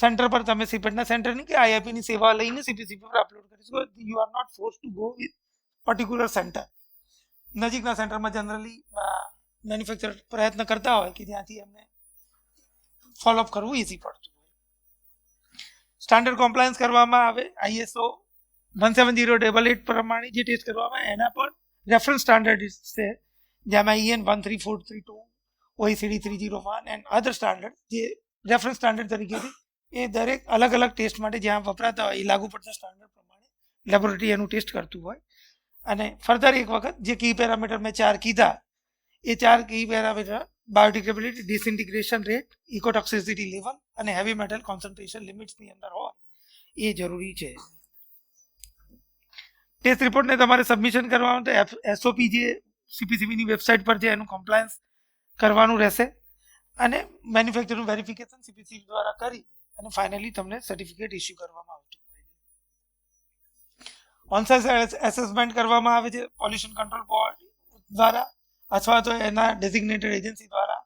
સેન્ટર પર તમે CPETના સેન્ટરની કે IIPની સેવા લઈને CPCB પર અપલોડ કરી શકો. You are not force to go with particular centre. નજીકના સેન્ટરમાં જનરલી મેન્યુફેક્ચર પ્રયત્ન કરતા હોય કે જ્યાંથી એમને ફોલોઅપ કરવું ઇઝી પડતું હોય. સ્ટાન્ડર્ડ કોમ્પ્લાયન્સ કરવામાં આવે ISO 17088 પ્રમાણે જે ટેસ્ટ કરવામાં આવે એના પર રેફરન્સ સ્ટાન્ડર્ડ છે જેમાં EN 13432, OECD 301 and other standard જે રેફરન્સ સ્ટાન્ડર્ડ તરીકેથી એ દરેક અલગ ટેસ્ટ માટે જ્યાં વપરાતા હોય એ લાગુ પડતા સ્ટાન્ડર્ડ પ્રમાણે લેબોરેટરી એનું ટેસ્ટ કરતું હોય. અને ફર્ધર એક વખત જે કી પેરામીટર મેં 4 કીધા એ 4 કી પેરામીટર બાયોડિગ્રેડેબિલિટી, ડિસઇન્ટિગ્રેશન રેટ, ઇકોટોક્સિસિટી લેવલ અને હેવી મેટલ કોન્સન્ટ્રેશન લિમિટ્સની અંદર હોય એ જરૂરી છે. ટેસ્ટ રિપોર્ટને તમારે સબમિશન કરવાનું તો SOP જે CPCBની વેબસાઇટ પર છે એનું કમ્પ્લાયન્સ કરવાનું રહેશે અને મેન્યુફેક્ચરનું વેરિફિકેશન CPCB દ્વારા કરી અને ફાઇનલી તમને સર્ટિફિકેટ ઇસ્યુ કરવામાં આવતું હોય છે. ઓનસાઇટ એસેસમેન્ટ કરવામાં આવે છે પોલ્યુશન કંટ્રોલ બોર્ડ દ્વારા અથવા તો એના ડેઝિગ્નેટેડ એજન્સી દ્વારા,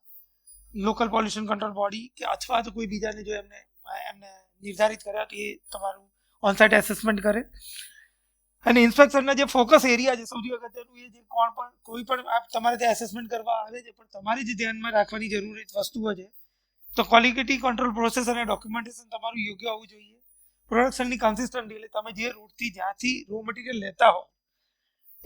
લોકલ પોલ્યુશન કંટ્રોલ બોડી કે અથવા તો કોઈ બીજાને જો એમને નિર્ધારિત કર્યા કે એ તમારું ઓનસાઇટ એસેસમેન્ટ કરે. અને ઇન્સ્પેક્શનના જે ફોકસ એરિયા છે સૌથી અગત્યનું એ જે કોઈ પણ તમારે ત્યાં એસેસમેન્ટ કરવા આવે છે પણ તમારે જે ધ્યાનમાં રાખવાની જરૂરી વસ્તુઓ છે તો ક્વોલિટી કંટ્રોલ પ્રોસેસ અને ડોક્યુમેન્ટેશન તમારું યોગ્ય હોવું જોઈએ. પ્રોડક્શનની કન્સિસ્ટન્સી એટલે તમે જે રૂટથી જ્યાંથી રો મટીરિયલ લેતા હો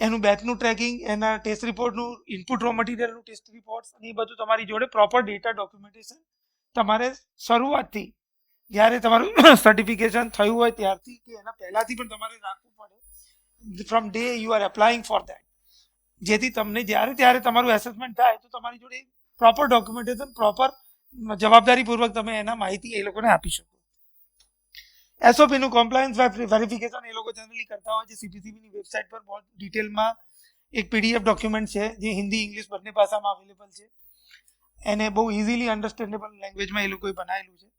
એનું બેચનું ટ્રેકિંગ, એના ટેસ્ટ રિપોર્ટનું, ઇનપુટ રો મટીરિયલનું ટેસ્ટ રિપોર્ટ્સ અને એ બધું તમારી જોડે પ્રોપર ડેટા ડોક્યુમેન્ટેશન તમારે શરૂઆતથી જ્યારે તમારું સર્ટિફિકેશન થયું હોય ત્યારથી કે એના પહેલાંથી પણ તમારે રાખવું પડે from day you are applying for that, જેથી તમને જ્યારે ત્યારે તમારું એસેસમેન્ટ થાય તો તમારી જોડે પ્રોપર ડોક્યુમેન્ટેશન, પ્રોપર જવાબદારીપૂર્વક તમે એના માહિતી એ લોકોને આપી શકો. એસઓપીનું કોમ્પ્લાયન્સ વેરિફિકેશન એ લોકો જનરલી કરતા હોય છે. સીપીસીબીની વેબસાઇટ પર બહુ ડિટેલમાં એક પીડીએફ ડોક્યુમેન્ટ છે જે હિન્દી ઇંગ્લિશ બંને ભાષામાં અવેલેબલ છે. એને બહુ ઇઝીલી અન્ડરસ્ટેન્ડેબલ લેંગ્વેજમાં એ લોકોએ બનાવેલું છે.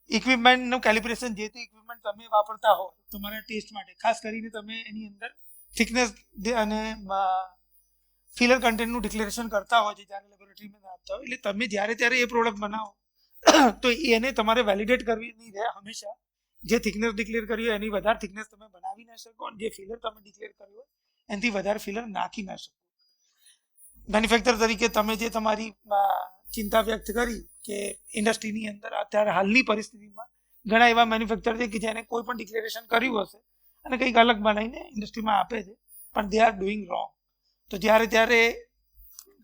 ઇક્વિપમેન્ટનું કેલિબ્રેશન, જે તે ઇક્વિપમેન્ટ તમે વાપરતા હો તમારા ટેસ્ટ માટે, ખાસ કરીને તમે એની અંદર થિકનેસ અને ફિલર કન્ટેન્ટનું ડિક્લેરેશન કરતા હોય છે જ્યારે લેબોરેટરીમાં આપતા હોય, એટલે તમે જ્યારે ત્યારે એ પ્રોડક્ટ બનાવો તો એને તમારે વેલિડેટ કરવી નહીં રહે હંમેશા. જે થિકનેસ ડિક્લેર કરી હોય એની વધારે થિકનેસ તમે બનાવી ના શકો અને જે ફિલર તમે ડિક્લેર કર્યું હોય એનાથી વધારે ફિલર નાખી ના શકો. મેન્યુફેક્ચર તરીકે તમે જે તમારી ચિંતા વ્યક્ત કરી કે ઇન્ડસ્ટ્રીની અંદર અત્યારે હાલની પરિસ્થિતિમાં ઘણા એવા મેન્યુફેક્ચર છે કે જેને કોઈ પણ ડિક્લેરેશન કર્યું હશે અને કંઈક અલગ બનાવીને ઇન્ડસ્ટ્રીમાં આપે છે, પણ દે આર ડુઈંગ રોંગ. તો જ્યારે ત્યારે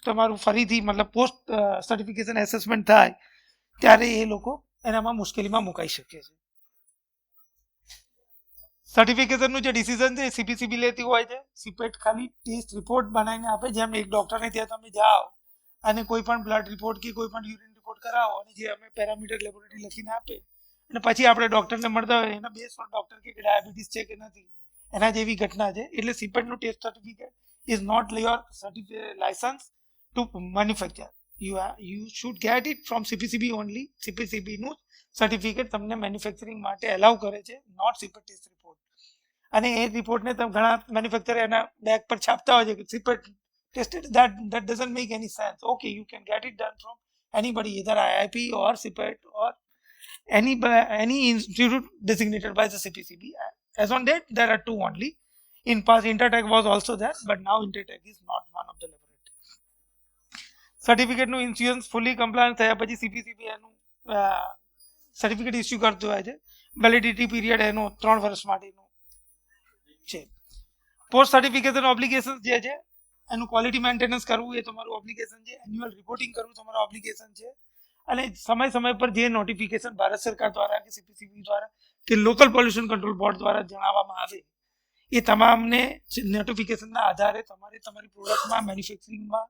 તમારું ફરીથી મતલબ પોસ્ટ સર્ટિફિકેશન એસેસમેન્ટ થાય ત્યારે એ લોકો એનામાં મુશ્કેલીમાં મુકાઈ શકે છે. સર્ટિફિકેશનનું જે ડિસિઝન છે એ સીપીસીબી લેતી હોય છે. સીપેટ ખાલી ટેસ્ટ રિપોર્ટ બનાવીને આપે. જેમ એક ડૉક્ટરને ત્યાં તમે જાઓ અને કોઈ પણ બ્લડ રિપોર્ટ કે કોઈ પણ યુરિન રિપોર્ટ કરાવો અને જે અમે પેરામીટર લેબોરેટરી લખીને આપે અને પછી આપણે ડૉક્ટરને મળતા હોય એના બેઝ પર ડૉક્ટર કે ડાયાબિટીસ છે કે નથી એના જેવી ઘટના છે. એટલે સીપેટનું test certificate is not your licence to manufacture. You should get it from CPCB only. સીપીસીબીનું સર્ટિફિકેટ તમને મેન્યુફેક્ચરિંગ માટે એલાઉ કરે છે, નોટ સીપેટ ટેસ્ટ રિપોર્ટ. અને એ રિપોર્ટને તમે ઘણા મેન્યુફેક્ચર એના બેગ પર છાપતા હોય છે કે સીપેટ tested. that doesn't make any sense. Okay, you can get it done from anybody, either IIP or CPET or any institute designated by the CPCB. As on date, there are two only. In past, Intertech was also there, but now Intertech is not one of the laboratories. સર્ટિફિકેટનું insurance fully compliance થયા પછી CPCB એનું certificate issue કરતું હોય છે. Validity period એનો 3 વર્ષ માટેનું છે. પોસ્ટ સર્ટિફિકેશન ઓબ્લિગેશન જે છે એનું ક્વોલિટી મેન્ટેનન્સ કરવું એ તમારું ઓબ્લિગેશન છે. એન્યુઅલ રિપોર્ટિંગ કરવું તમારું ઓબ્લિગેશન છે. અને સમય પર જે નોટિફિકેશન ભારત સરકાર દ્વારા કે સીપીસીબી દ્વારા કે લોકલ પોલ્યુશન કંટ્રોલ બોર્ડ દ્વારા જણાવવામાં આવે એ તમામને નોટિફિકેશનના આધારે તમારે તમારી પ્રોડક્ટમાં, મેન્યુફેક્ચરિંગમાં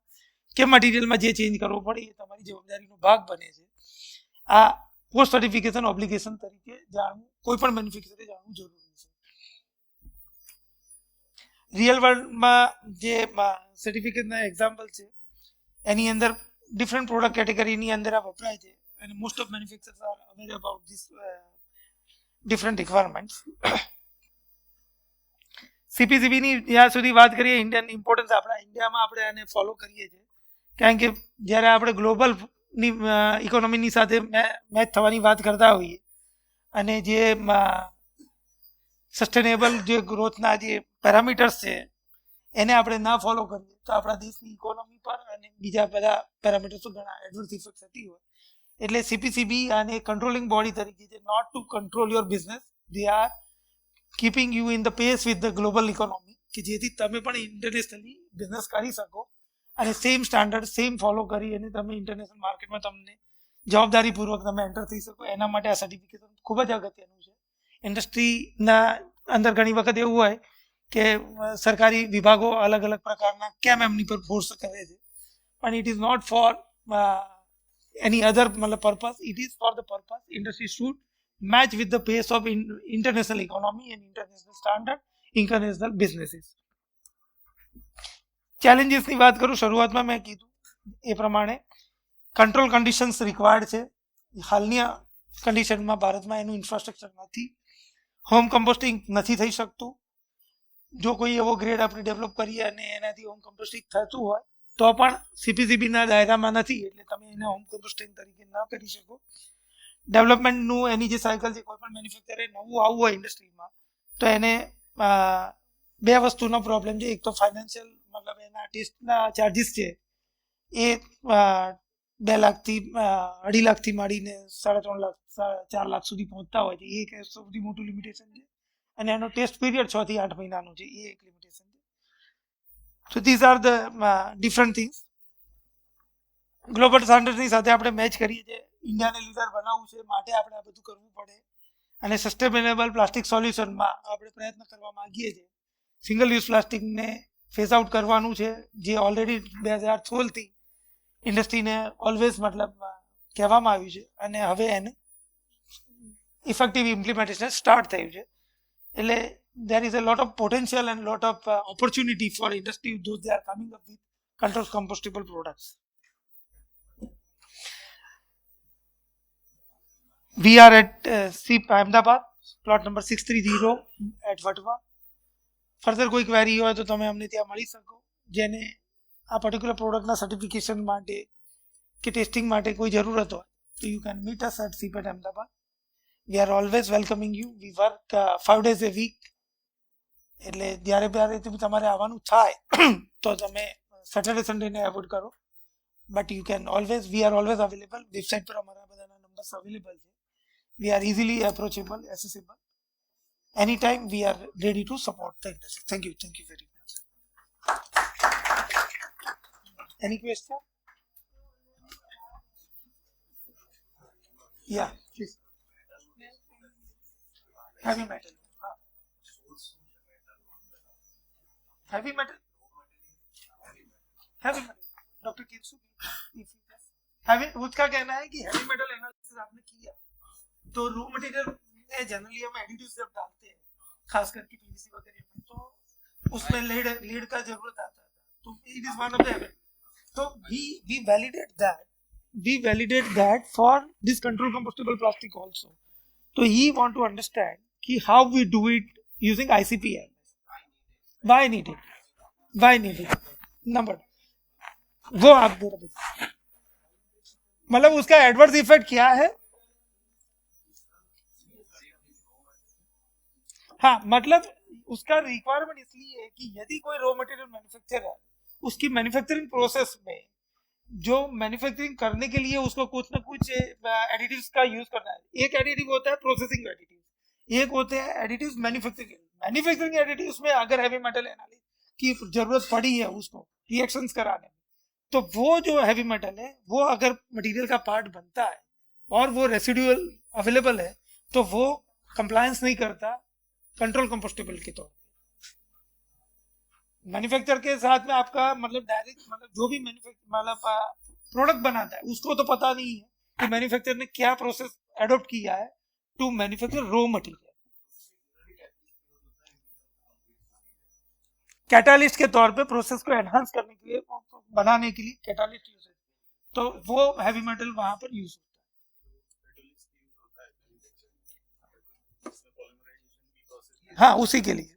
કે મટીરિયલમાં જે ચેન્જ કરવો પડે એ તમારી જવાબદારીનો ભાગ બને છે. આ પોસ્ટ સર્ટિફિકેશન ઓબ્લિગેશન તરીકે જાણવું કોઈ પણ મેન્યુફેક્ચરે જાણવું જરૂરી છે. રિયલ વર્લ્ડમાં જે સર્ટિફિકેટના એક્ઝામ્પલ છે એની અંદર ડિફરન્ટ પ્રોડક્ટ કેટેગરીની અંદર આ વપરાય છે અને most of manufacturers are aware about this different requirements. સીપીસીબીની જ્યાં સુધી વાત કરીએ, ઇન્ડિયન ઇમ્પોર્ટન્સ આપણા ઇન્ડિયામાં આપણે આને ફોલો કરીએ છીએ કારણ કે જ્યારે આપણે ગ્લોબલની ઇકોનોમીની સાથે મેચ થવાની વાત કરતા હોઈએ અને જે સસ્ટેનેબલ જે ગ્રોથના જે પેરામીટર્સ છે એને આપણે ના ફોલો કરીએ તો આપણા દેશની ઇકોનોમી પર અને બીજા બધા પેરામીટર્સ ઘણા એડવર્સ ઇફેક્ટ થતી હોય. એટલે સીપીસીબી અને કંટ્રોલિંગ બોડી તરીકે છે not to control your business, they are keeping you in the pace with the global economy, કે જેથી તમે પણ ઇન્ટરનેશનલી બિઝનેસ કરી શકો અને સેમ સ્ટાન્ડર્ડ સેમ ફોલો કરી અને તમે ઇન્ટરનેશનલ માર્કેટમાં તમને જવાબદારીપૂર્વક તમે એન્ટર થઈ શકો. એના માટે આ સર્ટિફિકેશન ખૂબ જ અગત્યનું છે. ઇન્ડસ્ટ્રીના અંદર ઘણી વખત એવું હોય કે સરકારી વિભાગો અલગ અલગ પ્રકારના કેમ એમની પર ફોર્સ કરે છે, પણ it is not for any other મતલબ purpose. It is for the purpose industry should match with the pace of international economy and international standard, international businesses. ચેલેન્જીસની વાત કરું, શરૂઆતમાં મેં કીધું એ પ્રમાણે કંટ્રોલ કન્ડિશન્સ રિક્વાયર્ડ છે. હાલની કન્ડિશનમાં ભારતમાં એનું ઇન્ફ્રાસ્ટ્રક્ચર નથી. હોમ કમ્પોસ્ટિંગ નથી થઈ શકતું. જો કોઈ એવો ગ્રેડ આપણે ડેવલપ કરીએ અને એનાથી હોમ કમ્પોસ્ટિંગ થતું હોય તો પણ સીપીસીબીના દાયરામાં નથી, એટલે તમે એને હોમ કમ્પોસ્ટિંગ તરીકે ન કરી શકો. ડેવલપમેન્ટનું એની જે સાયકલ છે, કોઈ પણ મેન્યુફેક્ચરે નવું આવવું હોય ઇન્ડસ્ટ્રીમાં તો એને બે વસ્તુનો પ્રોબ્લેમ છે. એક તો ફાઇનાન્શિયલ મતલબ એના ટેસ્ટના ચાર્જિસ છે એ 2 લાખથી 2.5 લાખથી માંડીને 3.5 લાખ 4 લાખ સુધી પહોંચતા હોય છે. એ એક સૌથી મોટું લિમિટેશન છે. અને એનો ટેસ્ટ પીરિયડ 6 થી 8 મહિનાનો છે. એ એક લિમિટેશન છે. So these are the different things. Global સ્ટાન્ડર્ડની સાથે આપણે મેચ કરીએ છીએ. ઇન્ડિયાને લીડર બનાવવું છે માટે આપણે આ બધું કરવું પડે. અને સસ્ટેનેબલ પ્લાસ્ટિક સોલ્યુશનમાં આપણે પ્રયત્ન કરવા માંગીએ છીએ. સિંગલ યુઝ પ્લાસ્ટિકને ફેસ આઉટ કરવાનું છે, જે ઓલરેડી 2016થી ઇન્ડસ્ટ્રીને ઓલવેઝ મતલબ કહેવામાં આવ્યું છે અને હવે એને ઇફેક્ટિવ ઇમ્પ્લિમેન્ટેશન સ્ટાર્ટ થયું છે. એટલે there is a lot of potential and lot of opportunity for industry those they are coming up with controlled compostable products. We are at SIP Ahmedabad, plot number 630 at Vatwa. Further કોઈ query હોય તો તમે અમને ત્યાં મળી શકો. જેને આ પર્ટિક્યુલર પ્રોડક્ટના સર્ટિફિકેશન માટે કે ટેસ્ટિંગ માટે કોઈ જરૂરત હોય તો you can meet us at SIP at Ahmedabad. We are always welcoming you. We work 5 days a week. એટલે જ્યારે તમારે આવવાનું થાય તો તમે સેટરડે સન્ડેને એવોઇડ કરો. But you can always we are always available. Website પર અમારા બધાના નંબર્સ અવેલેબલ છે. We are easily approachable, accessible. Anytime we are ready to support the industry. Thank you very much. Any question? Yeah, please. Heavy metal. Heavy metal. Dr. Kinsu, उसका कहना है कि heavy metal analysis आपने किया तो raw material में generally हम additives जब डालते हैं, खास करके पीवीसी वगैरह में, तो उसमें लीड का जरूरत आता है. तो it is one of the तो we validate that for this controlled compostable plastic also. So he want to understand कि how we do it using ICP-MS. Why need it? Number वो आप दे रहे, मतलब उसका एडवर्स इफेक्ट क्या है? हाँ, मतलब उसका रिक्वायरमेंट इसलिए है कि यदि कोई रॉ मटेरियल मैन्युफैक्चर है, उसकी मैन्युफैक्चरिंग प्रोसेस में जो मैन्युफैक्चरिंग करने के लिए उसको कुछ ना कुछ एडिटिव्स का यूज करना है. एक एडिटिव होता है प्रोसेसिंग एडिटिव, एक होते हैं एडिटिव्स मैन्युफैक्चरिंग एडिटिव्स में अगर हैवी मेटल एनालिसिस की जरूरत पड़ी है उसको रिएक्शंस कराने में, तो वो जो हैवी मेटल है वो अगर मटेरियल का पार्ट बनता है और वो रेसिडुअल अवेलेबल है तो वो कंप्लायंस नहीं करता कंट्रोल कंपोस्टेबल के तौर पे. मैन्युफैक्चर के साथ में आपका मतलब डायरेक्ट मतलब जो भी मतलब प्रोडक्ट बनाता है उसको तो पता नहीं है कि मैन्युफैक्चर ने क्या प्रोसेस एडॉप्ट किया है to manufacture raw material. Catalyst के तौर पे प्रोसेस को एनहांस करने के लिए, बनाने के लिए कैटालिस्ट यूज है, तो वो हैवी मेटल वहां पर यूज होता है. हाँ, उसी के लिए.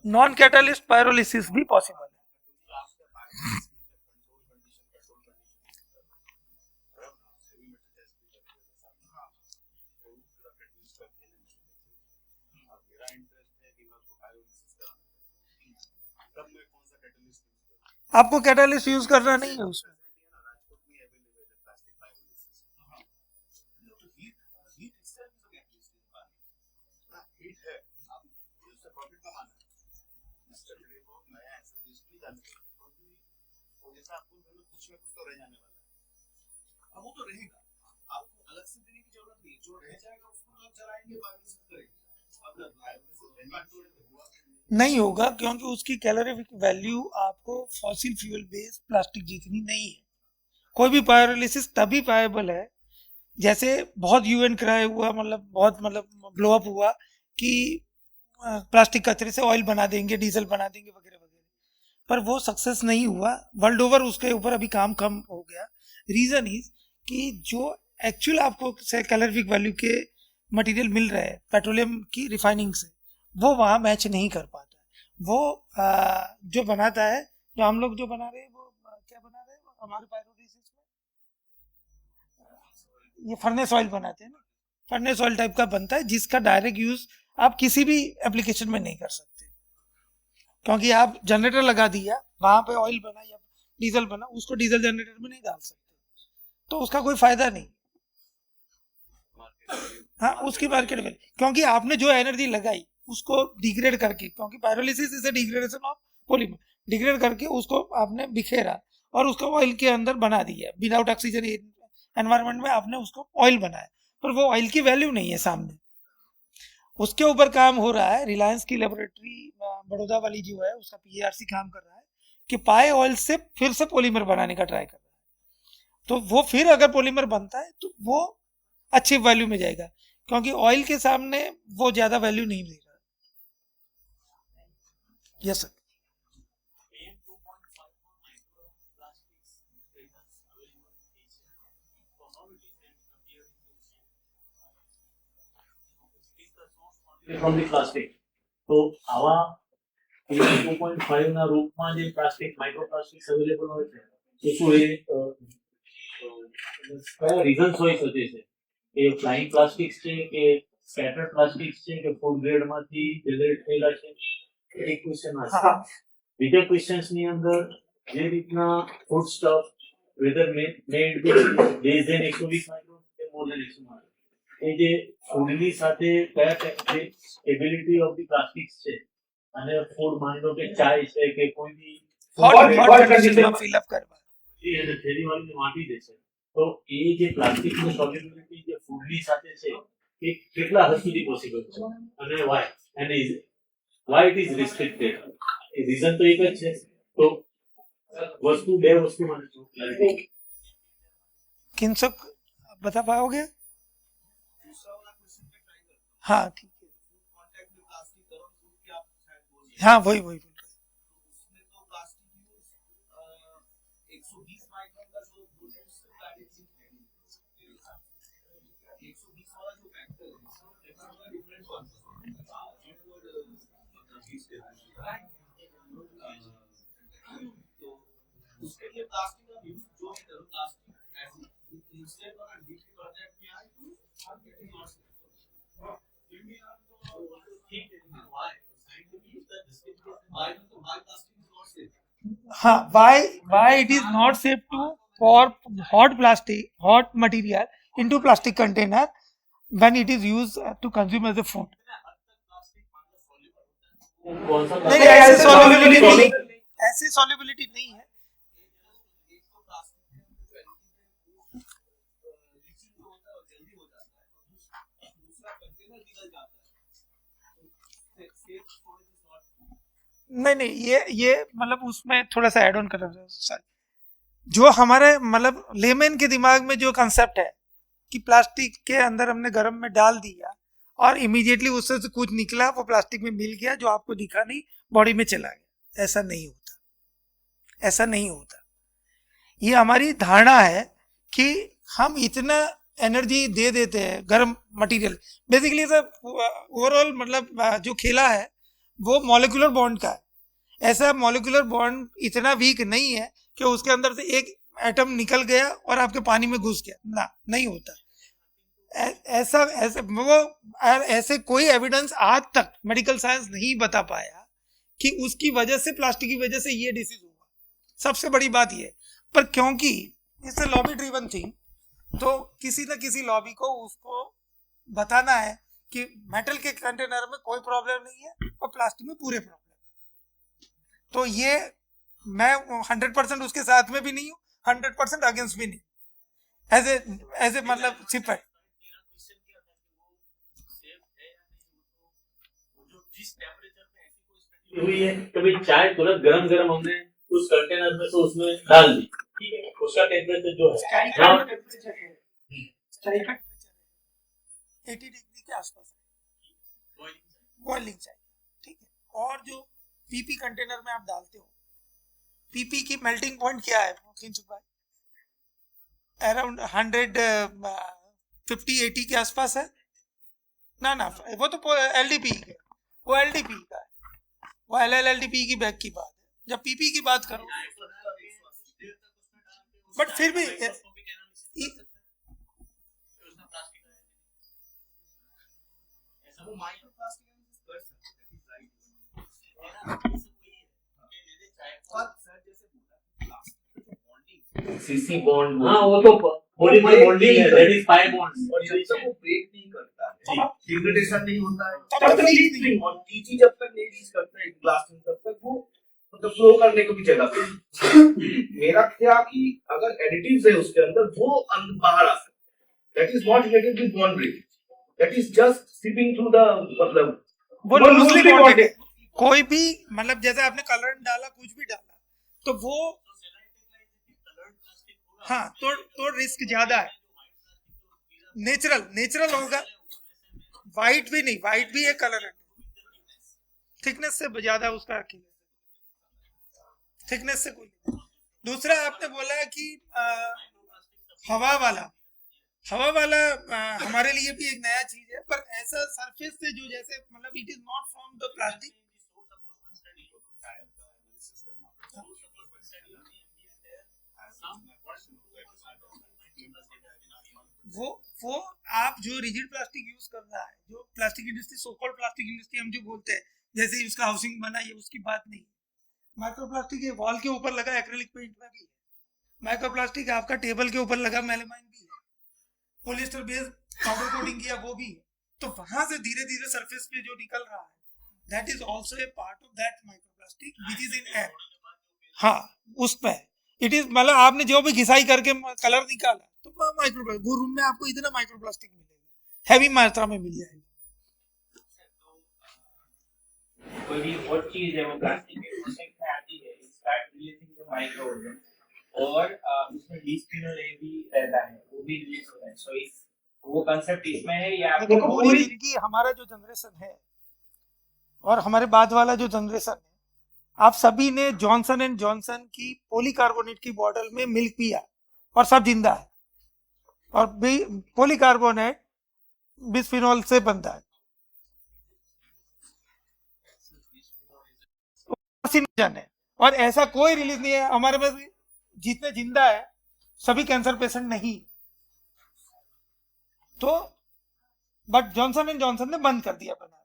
नॉन कैटालिस्ट पायरोलिसिस भी पॉसिबल है. आपको कैटालिस्ट यूज करना नहीं है उसमें. वो तो रहेगा, आपको अलग से देने की जरूरत नहीं. जो रह जाएगा उसको तो जलाएंगे, बायोमेस करेंगे. नहीं होगा क्योंकि उसकी कैलोरीफिक वैल्यू आपको फॉसिल फ्यूल बेस्ड प्लास्टिक जितनी नहीं है. कोई भी पायरोलिसिस तभी पाएबल है जैसे बहुत यूएन क्राई हुआ, मतलब बहुत मतलब ब्लो अप हुआ कि प्लास्टिक कचरे से ऑयल बना देंगे, डीजल बना देंगे वगैरह वगैरह, पर वो सक्सेस नहीं हुआ. वर्ल्ड ओवर उसके ऊपर अभी काम कम हो गया. रीजन इज कि जो एक्चुअल आपको कैलोरीफिक वैल्यू के मटेरियल मिल रहे हैं पेट्रोलियम की रिफाइनिंग से, वो वहाँ मैच नहीं कर पाता है। वो जो बनाता है, जो हम लोग जो बना रहे हैं, वो क्या बना रहे हैं हमारे पायरोलिसिस में, ये फर्नेस ऑयल बनाते हैं ना, फर्नेस ऑयल टाइप का बनता है, जिसका डायरेक्ट यूज आप किसी भी एप्लीकेशन में नहीं कर सकते, क्योंकि आप जनरेटर लगा दिया, वहां पे ऑयल बना या डीजल बना, उसको डीजल जनरेटर में नहीं डाल सकते, तो उसका कोई फायदा नहीं। हाँ, उसकी मार्केट वैल्यू, क्योंकि आपने जो एनर्जी लगाई उसको डिग्रेड करके, क्योंकि pyrolysis is a degradation of polymer, degrade करके उसको आपने बिखेरा और उसको ऑयल के अंदर बना दिया, विदाउट ऑक्सीजन एनवायरनमेंट में आपने उसको ऑयल बनाया, पर वो ऑयल की वैल्यू नहीं है सामने। उसके ऊपर काम हो रहा है, रिलायंस की लेबोरेटरी बड़ौदा वाली जो है, उसका पीएआरसी काम कर रहा है कि पाए ऑयल से फिर से पॉलीमर बनाने का ट्राई कर रहा है, तो वो फिर अगर पॉलीमर बनता है तो वो अच्छी वैल्यू में जाएगा, क्योंकि ऑयल के सामने वो ज्यादा वैल्यू नहीं दे रहा। Yes sir. from the plastic. તો આવા 2.5 ના રૂપમાં જે પ્લાસ્ટિક માઇક્રોપ્લાસ્ટિક્સ અવેલેબલ હોય છે, તો શું એ કયા રીઝન્સ હોઈ શકે છે? એ ફ્લાઇંગ પ્લાસ્ટિક્સ છે કે સ્કેટર્ડ પ્લાસ્ટિક્સ છે કે ફૂડ ગ્રેડમાંથી જનરેટ થયેલા છે? એક ક્વેશ્ચન આ છે. બીજા ક્વેશ્ચન્સની અંદર જે રીતના ફૂડ સ્ટફ વેધર મેડ બી લેસ ધેન 120 માઇક્રોન કે મોર ધેન 100 માઇક્રોન, એ જે ફૂડની સાથે કયા એબિલિટી ઓફ ધી પ્લાસ્ટિક્સ છે, અને ફૂડ માની લો કે ચાય છે કે કોઈ બી ફિલ અપ કરવા એને થેલી વાળીને વાટી દે છે, તો એ જે પ્લાસ્ટિકની સોલ્યુબિલિટી જે ફૂડની સાથે છે એ કેટલા હદ સુધી પોસિબલ છે, અને why and why it is restricted? એ રીઝન તો એક જ છે, તો બે વસ્તુ મને ક્લેરિટી. किनसुक बता पाओगे? हाँ ठीक है, हाँ वही वही बोल रहे हाँ, why it is not safe to pour hot material into plastic container when it is used to consume as a food? नहीं, ऐसी solubility नहीं है। नहीं, ये मतलब उसमें थोड़ा सा ऐड ऑन कर सर, जो हमारे मतलब लेमैन के दिमाग में जो कंसेप्ट है कि प्लास्टिक के अंदर हमने गर्म में डाल दिया और इमीडिएटली उससे से कुछ निकला, वो प्लास्टिक में मिल गया, जो आपको दिखा नहीं, बॉडी में चला गया, ऐसा नहीं होता, ऐसा नहीं होता। ये हमारी धारणा है कि हम इतना एनर्जी दे देते हैं गर्म मटेरियल, बेसिकली सर ओवरऑल मतलब जो खेला है वो मॉलिक्यूलर बॉन्ड का है। ऐसा मॉलिक्यूलर बॉन्ड इतना वीक नहीं है कि उसके अंदर से एक एटम निकल गया और आपके पानी में घुस गया, ना, नहीं होता ऐसा। ऐसे कोई एविडेंस आज तक मेडिकल साइंस नहीं बता पाया कि उसकी वजह से, प्लास्टिक की वजह से ये डिसीज हुआ। सबसे बड़ी बात ये, पर क्योंकि it's a lobby driven thing, तो किसी न किसी लॉबी को उसको बताना है कि मेटल के कंटेनर में कोई प्रॉब्लम नहीं है और प्लास्टिक में पूरे प्रॉब्लम है। तो ये मैं 100% उसके साथ में भी नहीं हूँ, 100% अगेंस्ट भी नहीं, एज ए मतलब सिपर। हुई है कभी चाय तुरंत गरम गरम हमने उस कंटेनर में से उसमें डाल दी, ठीक है, उसका टेम्परेचर जो है 80 डिग्री के आसपास बॉइलिंग चाहिए, ठीक है। और जो पीपी कंटेनर में आप डालते हो, पीपी की मेल्टिंग पॉइंट क्या है अराउंड 150-80 के आसपास है, ना ना, वो तो LDP है, वो LDP का है, वो LLLDP की बैग की बात है। जब PP की बात करो, बट फिर भी सीसी बॉन्ड, हाँ वो तो पॉलीमर बॉन्डिंग है, दैट इज 5 बॉन्ड्स। और जब तक वो ब्रेक नहीं करता है, डिग्रेडेशन नहीं होता है, तब तब तक तक लीक लीक नहीं, और TG जब तक नहीं रीच करता है ग्लास में, तब तक वो मतलब फ्लो करने को भी जगह पे। मेरा क्या कि अगर एडिटिव्स है उसके अंदर, वो बाहर आ सकते, that is not related with bond break, that is just slipping through the, मतलब वो वो लूजली loosely बॉन्डेड है। bonded। कोई भी मतलब जैसे आपने कलर डाला, कुछ भी डाला, तो वो हाँ, तो रिस्क ज्यादा है। नेचुरल होगा, वाइट भी नहीं, वाइट भी एक कलर है, थिकनेस से ज्यादा उसका थिकनेस से कोई नहीं। दूसरा आपने बोला कि हवा वाला, हवा वाला हमारे लिए भी एक नया चीज है, पर ऐसा सरफेस से जो जैसे मतलब it is not from the plastic. वो आप जो रिजिड प्लास्टिक यूज कर रहा है, जो plastic industry, so called plastic industry हम जो बोलते हैं, जैसे ही उसका हाउसिंग बना, ये उसकी बात नहीं। माइक्रोप्लास्टिक ये वॉल के ऊपर लगा एक्रेलिक पेंट में भी है, माइक्रोप्लास्टिक आपका टेबल के ऊपर लगा मेलामाइन भी है, पॉलिएस्टर बेस्ड पाउडर कोटिंग किया वो भी है। तो वहां से धीरे धीरे सरफेस पे जो निकल रहा है, that is also a part of that microplastic which is in air. हाँ, उस पे इट इज, मतलब आपने जो भी घिसाई करके कलर निकाला, तो माइक्रोप्लास्टिक, वो रूम में आपको इतना माइक्रोप्लास्टिक मिलेगा, हैवी मात्रा में मिल जाएगा। कोई भी और चीज है वो प्लास्टिक के प्रोसेस में आती है, start releasing the micro organ, और उसमें बिस्फेनोल ए भी रहता है, वो भी रिलीज होता है। सो इस वो कांसेप्ट इसमें है, या देखो पूरी जिंदगी हमारा जो जनरेशन है और हमारे बाद वाला जो जनरेशन है, आप सभी ने जॉनसन एंड जॉनसन की पॉलीकार्बोनेट की बॉटल में मिल्क पिया और सब जिंदा है, और पॉलीकार्बोनेट बिस्फेनॉल से बनता है, कार्सिनोजन है, और ऐसा कोई रिलीज नहीं है हमारे में। जितने जिंदा है सभी कैंसर पेशेंट नहीं, तो बट जॉनसन एंड जॉनसन ने बंद कर दिया बनाना,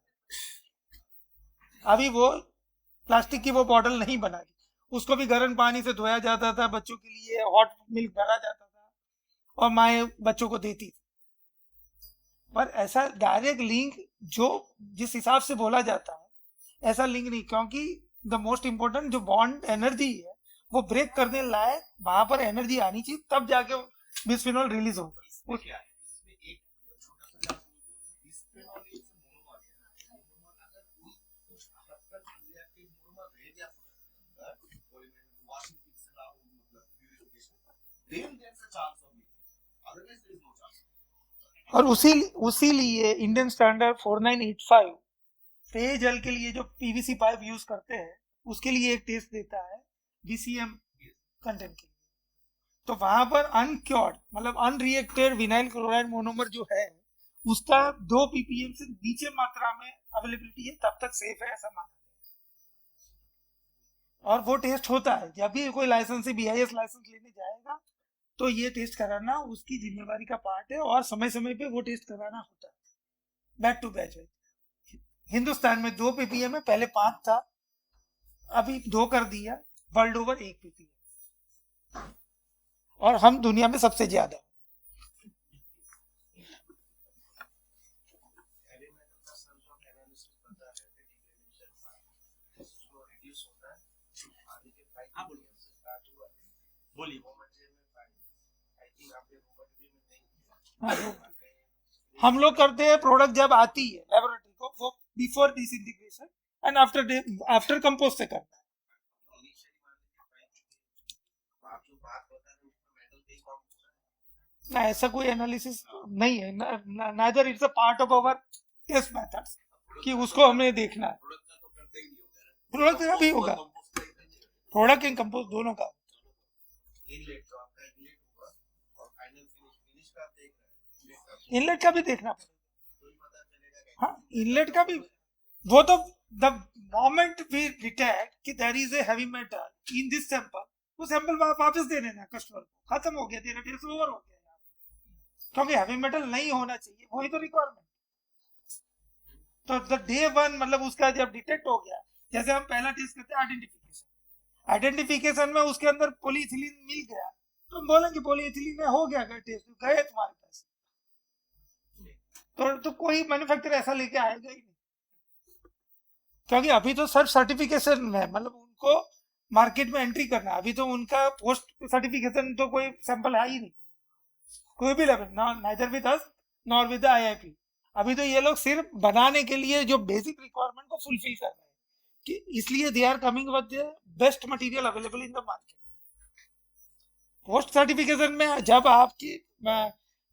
अभी वो प्लास्टिक की वो बॉटल नहीं बनाई, उसको भी गर्म पानी से धोया जाता था, बच्चों के लिए हॉट मिल्क भरा जाता था और माएँ बच्चों को देती थी। पर ऐसा डायरेक्ट लिंक जो जिस हिसाब से बोला जाता है, ऐसा लिंक नहीं, क्योंकि द मोस्ट इंपॉर्टेंट जो बॉन्ड एनर्जी है वो ब्रेक करने लायक वहां पर एनर्जी आनी चाहिए, तब जाके बिस्फेनॉल रिलीज होगा। और उसी लिए इंडियन स्टैंडर्ड 4985 पेयजल के लिए जो पीवीसी पाइप यूज करते हैं, उसके लिए एक टेस्ट देता है VCM कंटेंट के लिए। तो वहां पर अनक्योर्ड मतलब अनरिएक्टेड विनाइल क्लोराइड मोनोमर जो है, उसका 2 ppm से नीचे मात्रा में अवेलेबिलिटी है, तब तक सेफ है, ऐसा माना। और वो टेस्ट होता है, जब भी कोई लाइसेंस से BIS लाइसेंस लेने जाएगा तो ये टेस्ट कराना उसकी जिम्मेवारी का पार्ट है, और समय समय पे वो टेस्ट कराना होता है, बैक टू बैच है। हिंदुस्तान में 2 ppm है, पहले 5 था, अभी 2 कर दिया, वर्ल्ड ओवर 1 ppm, और हम दुनिया में सबसे ज्यादा। हम लोग करते हैं प्रोडक्ट जब आती है लेबोरेटरी को, वो before disintegration and after compost से करना है। ना ऐसा कोई एनालिसिस नहीं है, neither it's a part of our test methods कि उसको हमें देखना है। प्रोडक्ट का भी होगा, प्रोडक्ट एंड कंपोस्ट दोनों का। इनलेट का भी देखना पड़ेगा। हाँ इनलेट का भी वो तो द मोमेंट वी डिटेक्ट कि there is a heavy metal in this sample, वो सैंपल वापस दे देना कस्टमर को, खत्म हो गया, तेरा टेस्ट ओवर हो गया यहाँ पे। क्योंकि हैवी मेटल नहीं होना चाहिए, वही तो रिक्वायरमेंट। तो द डे वन मतलब उसका जब डिटेक्ट हो गया, जैसे हम पहला टेस्ट करते हैं आइडेंटिफिकेशन, आइडेंटिफिकेशन में उसके अंदर पॉलीइथिलीन मिल गया तो हम बोलेंगे पॉलीइथिलीन में हो गया टेस्ट, गए तुम्हारे पैसे। तो कोई मैन्युफैक्चरर ऐसा लेके आएगा ही नहीं, क्योंकि अभी तो सर सर्टिफिकेशन में मतलब उनको मार्केट में एंट्री करना, अभी तो उनका पोस्ट सर्टिफिकेशन तो कोई सैंपल है ही नहीं, कोई भी level neither with us nor with IIP. अभी तो ये लोग सिर्फ बनाने के लिए जो बेसिक रिक्वायरमेंट को फुलफिल कर रहे हैं, कि इसलिए they are coming with the best material available in the market. Post certification में जब आपकी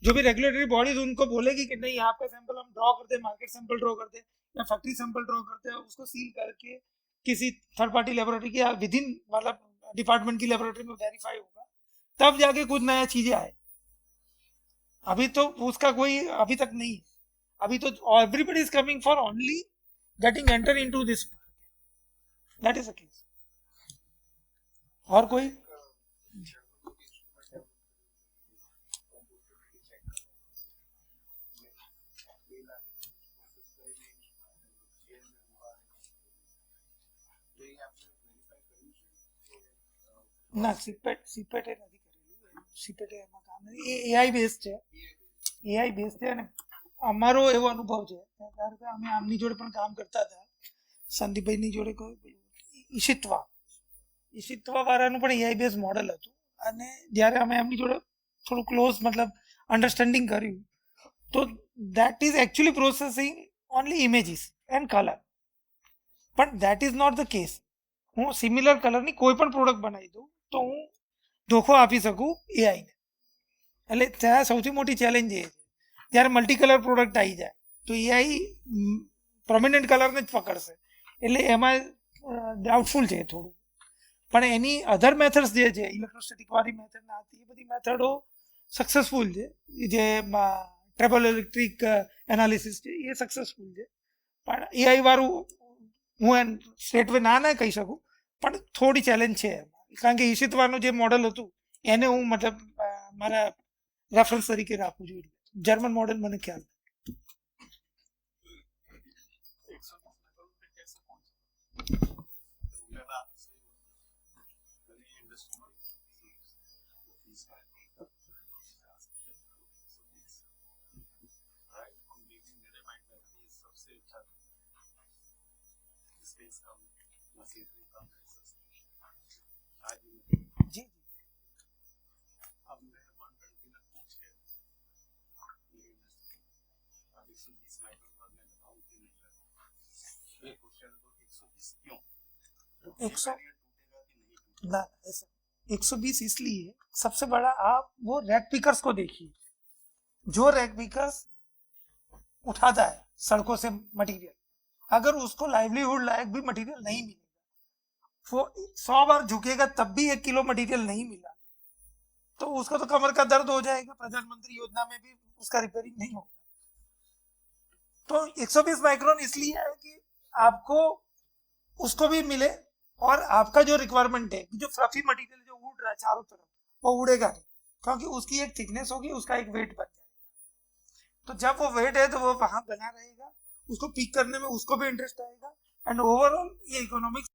जो भी रेगुलेटरी बॉडीज उनको बोलेगी कि नहीं आपका सैंपल हम ड्रॉ करते हैं, मार्केट सैंपल ड्रॉ करते हैं या फैक्ट्री सैंपल ड्रॉ करते हैं, उसको सील करके किसी थर्ड पार्टी लेबोरेटरी की या विद इन मतलब डिपार्टमेंट की लेबोरेटरी में वेरीफाई होगा, तब जाके कुछ नया चीजें आए। अभी तो उसका कोई अभी तक नहीं है, अभी तो everybody is coming for only getting enter into this, that is the case. और कोई ના સીપેટ એ નથી કરેલું, સીપેટ એમાં કામ નથી, એ એઆઈ બેઝ છે, એઆઈ બેઝ છે અને અમારો એવો અનુભવ છે કારણ કે અમે આમની જોડે પણ કામ કરતા હતા, સંદીપભાઈની જોડે ઈશિત્વા વાળાનું પણ એઆઈ બેઝ મોડલ હતું, અને જ્યારે અમે એમની જોડે થોડું ક્લોઝ મતલબ અન્ડરસ્ટેન્ડિંગ કર્યું તો that is actually processing only images and colour, પણ that is not the case. હું સિમિલર કલરની કોઈ પણ પ્રોડક્ટ બનાવી દઉં તો હું ધોખો આપી શકું એઆઈને, એટલે ત્યાં સૌથી મોટી ચેલેન્જ એ છે જ્યારે મલ્ટી કલર પ્રોડક્ટ આવી જાય તો એઆઈ પ્રોમિનન્ટ કલરને જ પકડશે, એટલે એમાં ડાઉટફુલ છે થોડું। પણ એની અધર મેથડ્સ જે છે ઇલેક્ટ્રોસ્ટેટિક વાળી મેથડ ના હતી એ બધી મેથડો સક્સેસફુલ છે, જે ટ્રેબલ ઇલેક્ટ્રિક એનાલિસિસ છે એ સક્સેસફુલ છે, પણ એઆઈ વાળું હું સ્ટ્રેટ વે ના કહી શકું, પણ થોડી ચેલેન્જ છે કારણ કે ઈશિત્વાનું જે મોડલ હતું એને હું મતલબ મારા રેફરન્સ તરીકે રાખું છું, જર્મન મોડલ મને ખ્યાલ। जी एक सौ ना ऐसा 120 इसलिए सबसे बड़ा, आप वो रैक पिकर्स को देखिए, जो रैक पिकर्स उठाता है सड़कों से मटेरियल, अगर उसको लाइवलीहुड लायक भी मटेरियल नहीं मिलेगा, वो 100 बार झुकेगा तब भी 1 किलो मटेरियल नहीं मिला तो उसका तो कमर का दर्द हो जाएगा, प्रधानमंत्री योजना में भी उसका रिपेयरिंग नहीं होगा। तो 120 माइक्रोन इसलिए है कि आपको उसको भी मिले और आपका जो रिक्वायरमेंट है, जो फ्लफी मटेरियल जो उड़ रहा है चारों तरफ वो उड़ेगा नहीं, क्योंकि उसकी एक थिकनेस होगी, उसका एक वेट बन जाएगा। तो जब वो वेट है तो वो वहां बना रहेगा, उसको पिक करने में उसको भी इंटरेस्ट आएगा, एंड ओवरऑल ये इकोनॉमिक्स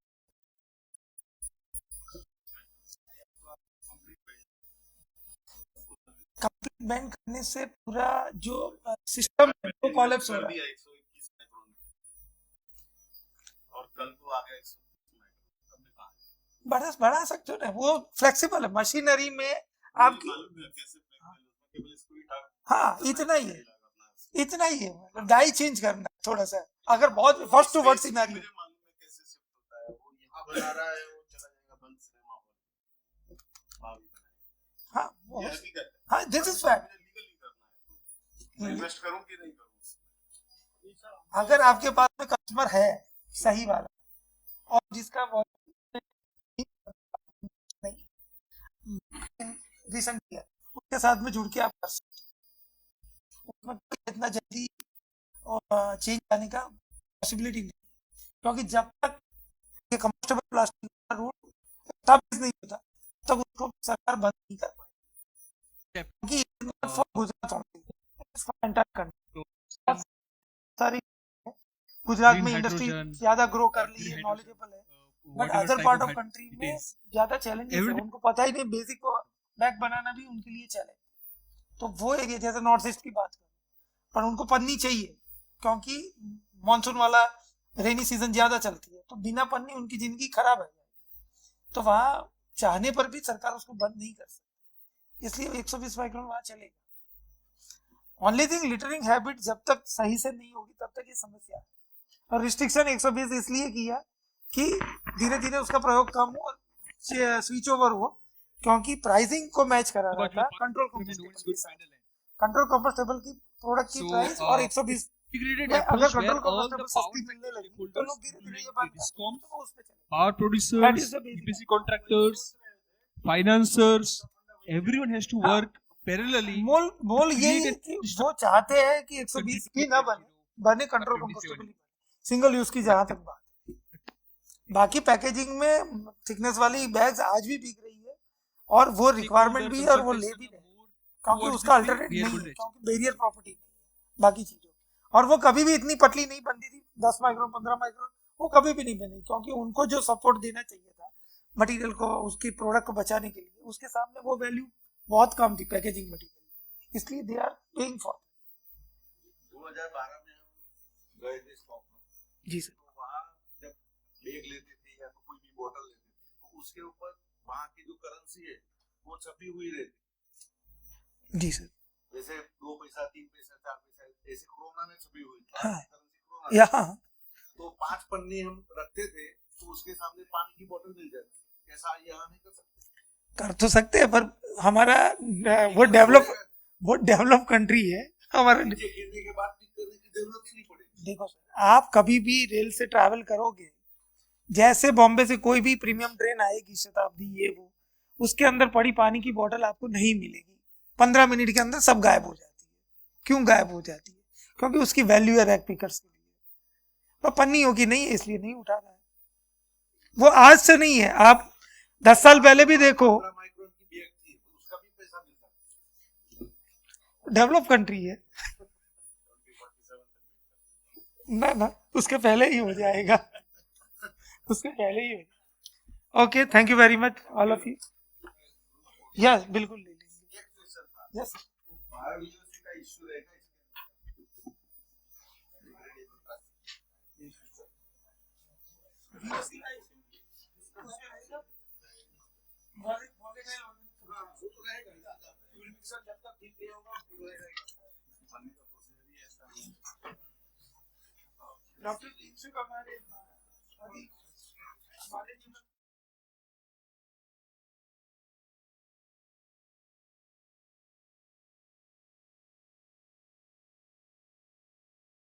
कंप्लीट बैन करने से पूरा जो सिस्टम है वो कोलैप्स हो रहा है। और कल को आ गया 130 बढ़ा सकते हो ना, वो फ्लेक्सिबल है मशीनरी में आपकी। हाँ इतना ही है, इतना ही है, मतलब डाई चेंज करना थोड़ा सा, अगर बहुत फर्स्ट टू वर्ड सिनेरियो। बना रहा है वो चला जाएगा बंद सिनेमा हॉल। हाँ हाँ दिस इज फैक्ट। इन्वेस्ट करूं कि नहीं करूं, अगर आपके पास में कस्टमर है सही वाला और जिसका रिसेंट किया, उसके साथ में जुड़ के आप कर सकते हो, उसमें इतना जल्दी चेंज आने का पॉसिबिलिटी नहीं, क्योंकि जब तक ये कंपोस्टेबल प्लास्टिक का रूल एस्टैब्लिश नहीं होता तब तक उसको सरकार बंद नहीं कर पाएगी, क्योंकि फॉर गुजरात ओनली सारी गुजरात में इंडस्ट्री ज्यादा ग्रो कर ली है, नॉलेजेबल है, but other part of country में ज्यादा चैलेंजेस है, उनको पता ही नहीं, बेसिक बैग बनाना भी उनके लिए चैलेंज। तो वो एक जैसे नॉर्थ ईस्ट की बात करें, पर उनको पन्नी चाहिए क्योंकि मानसून वाला रेनी सीजन ज्यादा चलती है, तो बिना पन्नी उनकी जिंदगी खराब है, तो वहां चाहने पर भी सरकार उसको बंद नहीं कर सकती, इसलिए 120 माइक्रोन वहां चलेगा। ओनली थिंग लिटरिंग हैबिट जब तक सही से नहीं होगी तब तक ये समस्या है, और रिस्ट्रिक्शन 120 इसलिए किया कि धीरे धीरे उसका प्रयोग कम हो, स्विच ओवर हो, क्योंकि प्राइसिंग को मैच करा रहा था कंट्रोल कंपोस्टेबल की प्रोडक्ट की प्राइस और 120 में अगर कंट्रोल कंपोस्टेबल सस्ती मिलने लगी तो लोग धीरे धीरे ये बात तो उस पे चले। Power producers, EPC contractors, financiers, everyone has to work parallelly. मोल ये है कि वो चाहते हैं कि 120 की ना बने कंट्रोल कंपोस्टेबल, सिंगल यूज की जहां तक बात। बाकी पैकेजिंग में थिकनेस वाली बैग्स आज भी बिक रही है, और वो रिक्वायरमेंट भी है और वो ले भी रहे हैं, क्योंकि उसका अल्टरनेट नहीं है, क्योंकि बैरियर प्रॉपर्टी नहीं है बाकी चीजों, और वो कभी भी इतनी पतली नहीं बनती थी, 10 माइक्रोन 15 माइक्रोन वो कभी भी नहीं बनी, क्योंकि उनको जो सपोर्ट देना चाहिए था मटेरियल को, उसकी प्रोडक्ट को बचाने के लिए, उसके सामने वो वैल्यू बहुत कम थी पैकेजिंग मटेरियल, इसलिए दे आर पेइंग फॉर। 2012 में हम गए थे स्टॉक में, जी सर, तो वहाँ जब बैग लेते थे या तो कोई भी बोतल लेते थे तो उसके ऊपर वहाँ की जो करेंसी है वो छपी हुई रहती। जी सर, जैसे 2 पैसा 3 पैसा 4 पैसा ऐसे कोरोना में छपी हुई थी हाँ, करेंसी यहाँ तो 5 पन्नी हम रखते थे तो उसके सामने पानी की बोतल मिल जाती, ऐसा यहाँ नहीं कर सकते। कर तो सकते हैं, पर हमारा वो डेवलप कंट्री है हमारा। नीचे गिरने के बाद पिक करने की जरूरत ही नहीं पड़ेगी। देखो सर, आप कभी भी रेल से ट्रैवल करोगे, जैसे बॉम्बे से कोई भी प्रीमियम ट्रेन आएगी, शताब्दी ये वो, उसके अंदर पड़ी पानी की बोतल आपको नहीं मिलेगी, 15 मिनट के अंदर सब गायब हो जाती है। क्यों गायब हो जाती है? क्योंकि उसकी वैल्यू है रैक पिकर्स के लिए, वो पन्नियों की नहीं है, इसलिए नहीं उठा रहा है। वो आज से नहीं है, आप 10 साल पहले भी देखो, माइक्रोन की बैग थी उसका भी पैसा मिलता, डेवलप कंट्री है ना, उसके पहले ही हो जाएगा, उसके पहले ही हो। Okay, thank you very much all of you. Yes, बिल्कुल ले लीजिए। यस, बायोडिवर्सिटी का इशू रहेगा डॉक्टर हमारे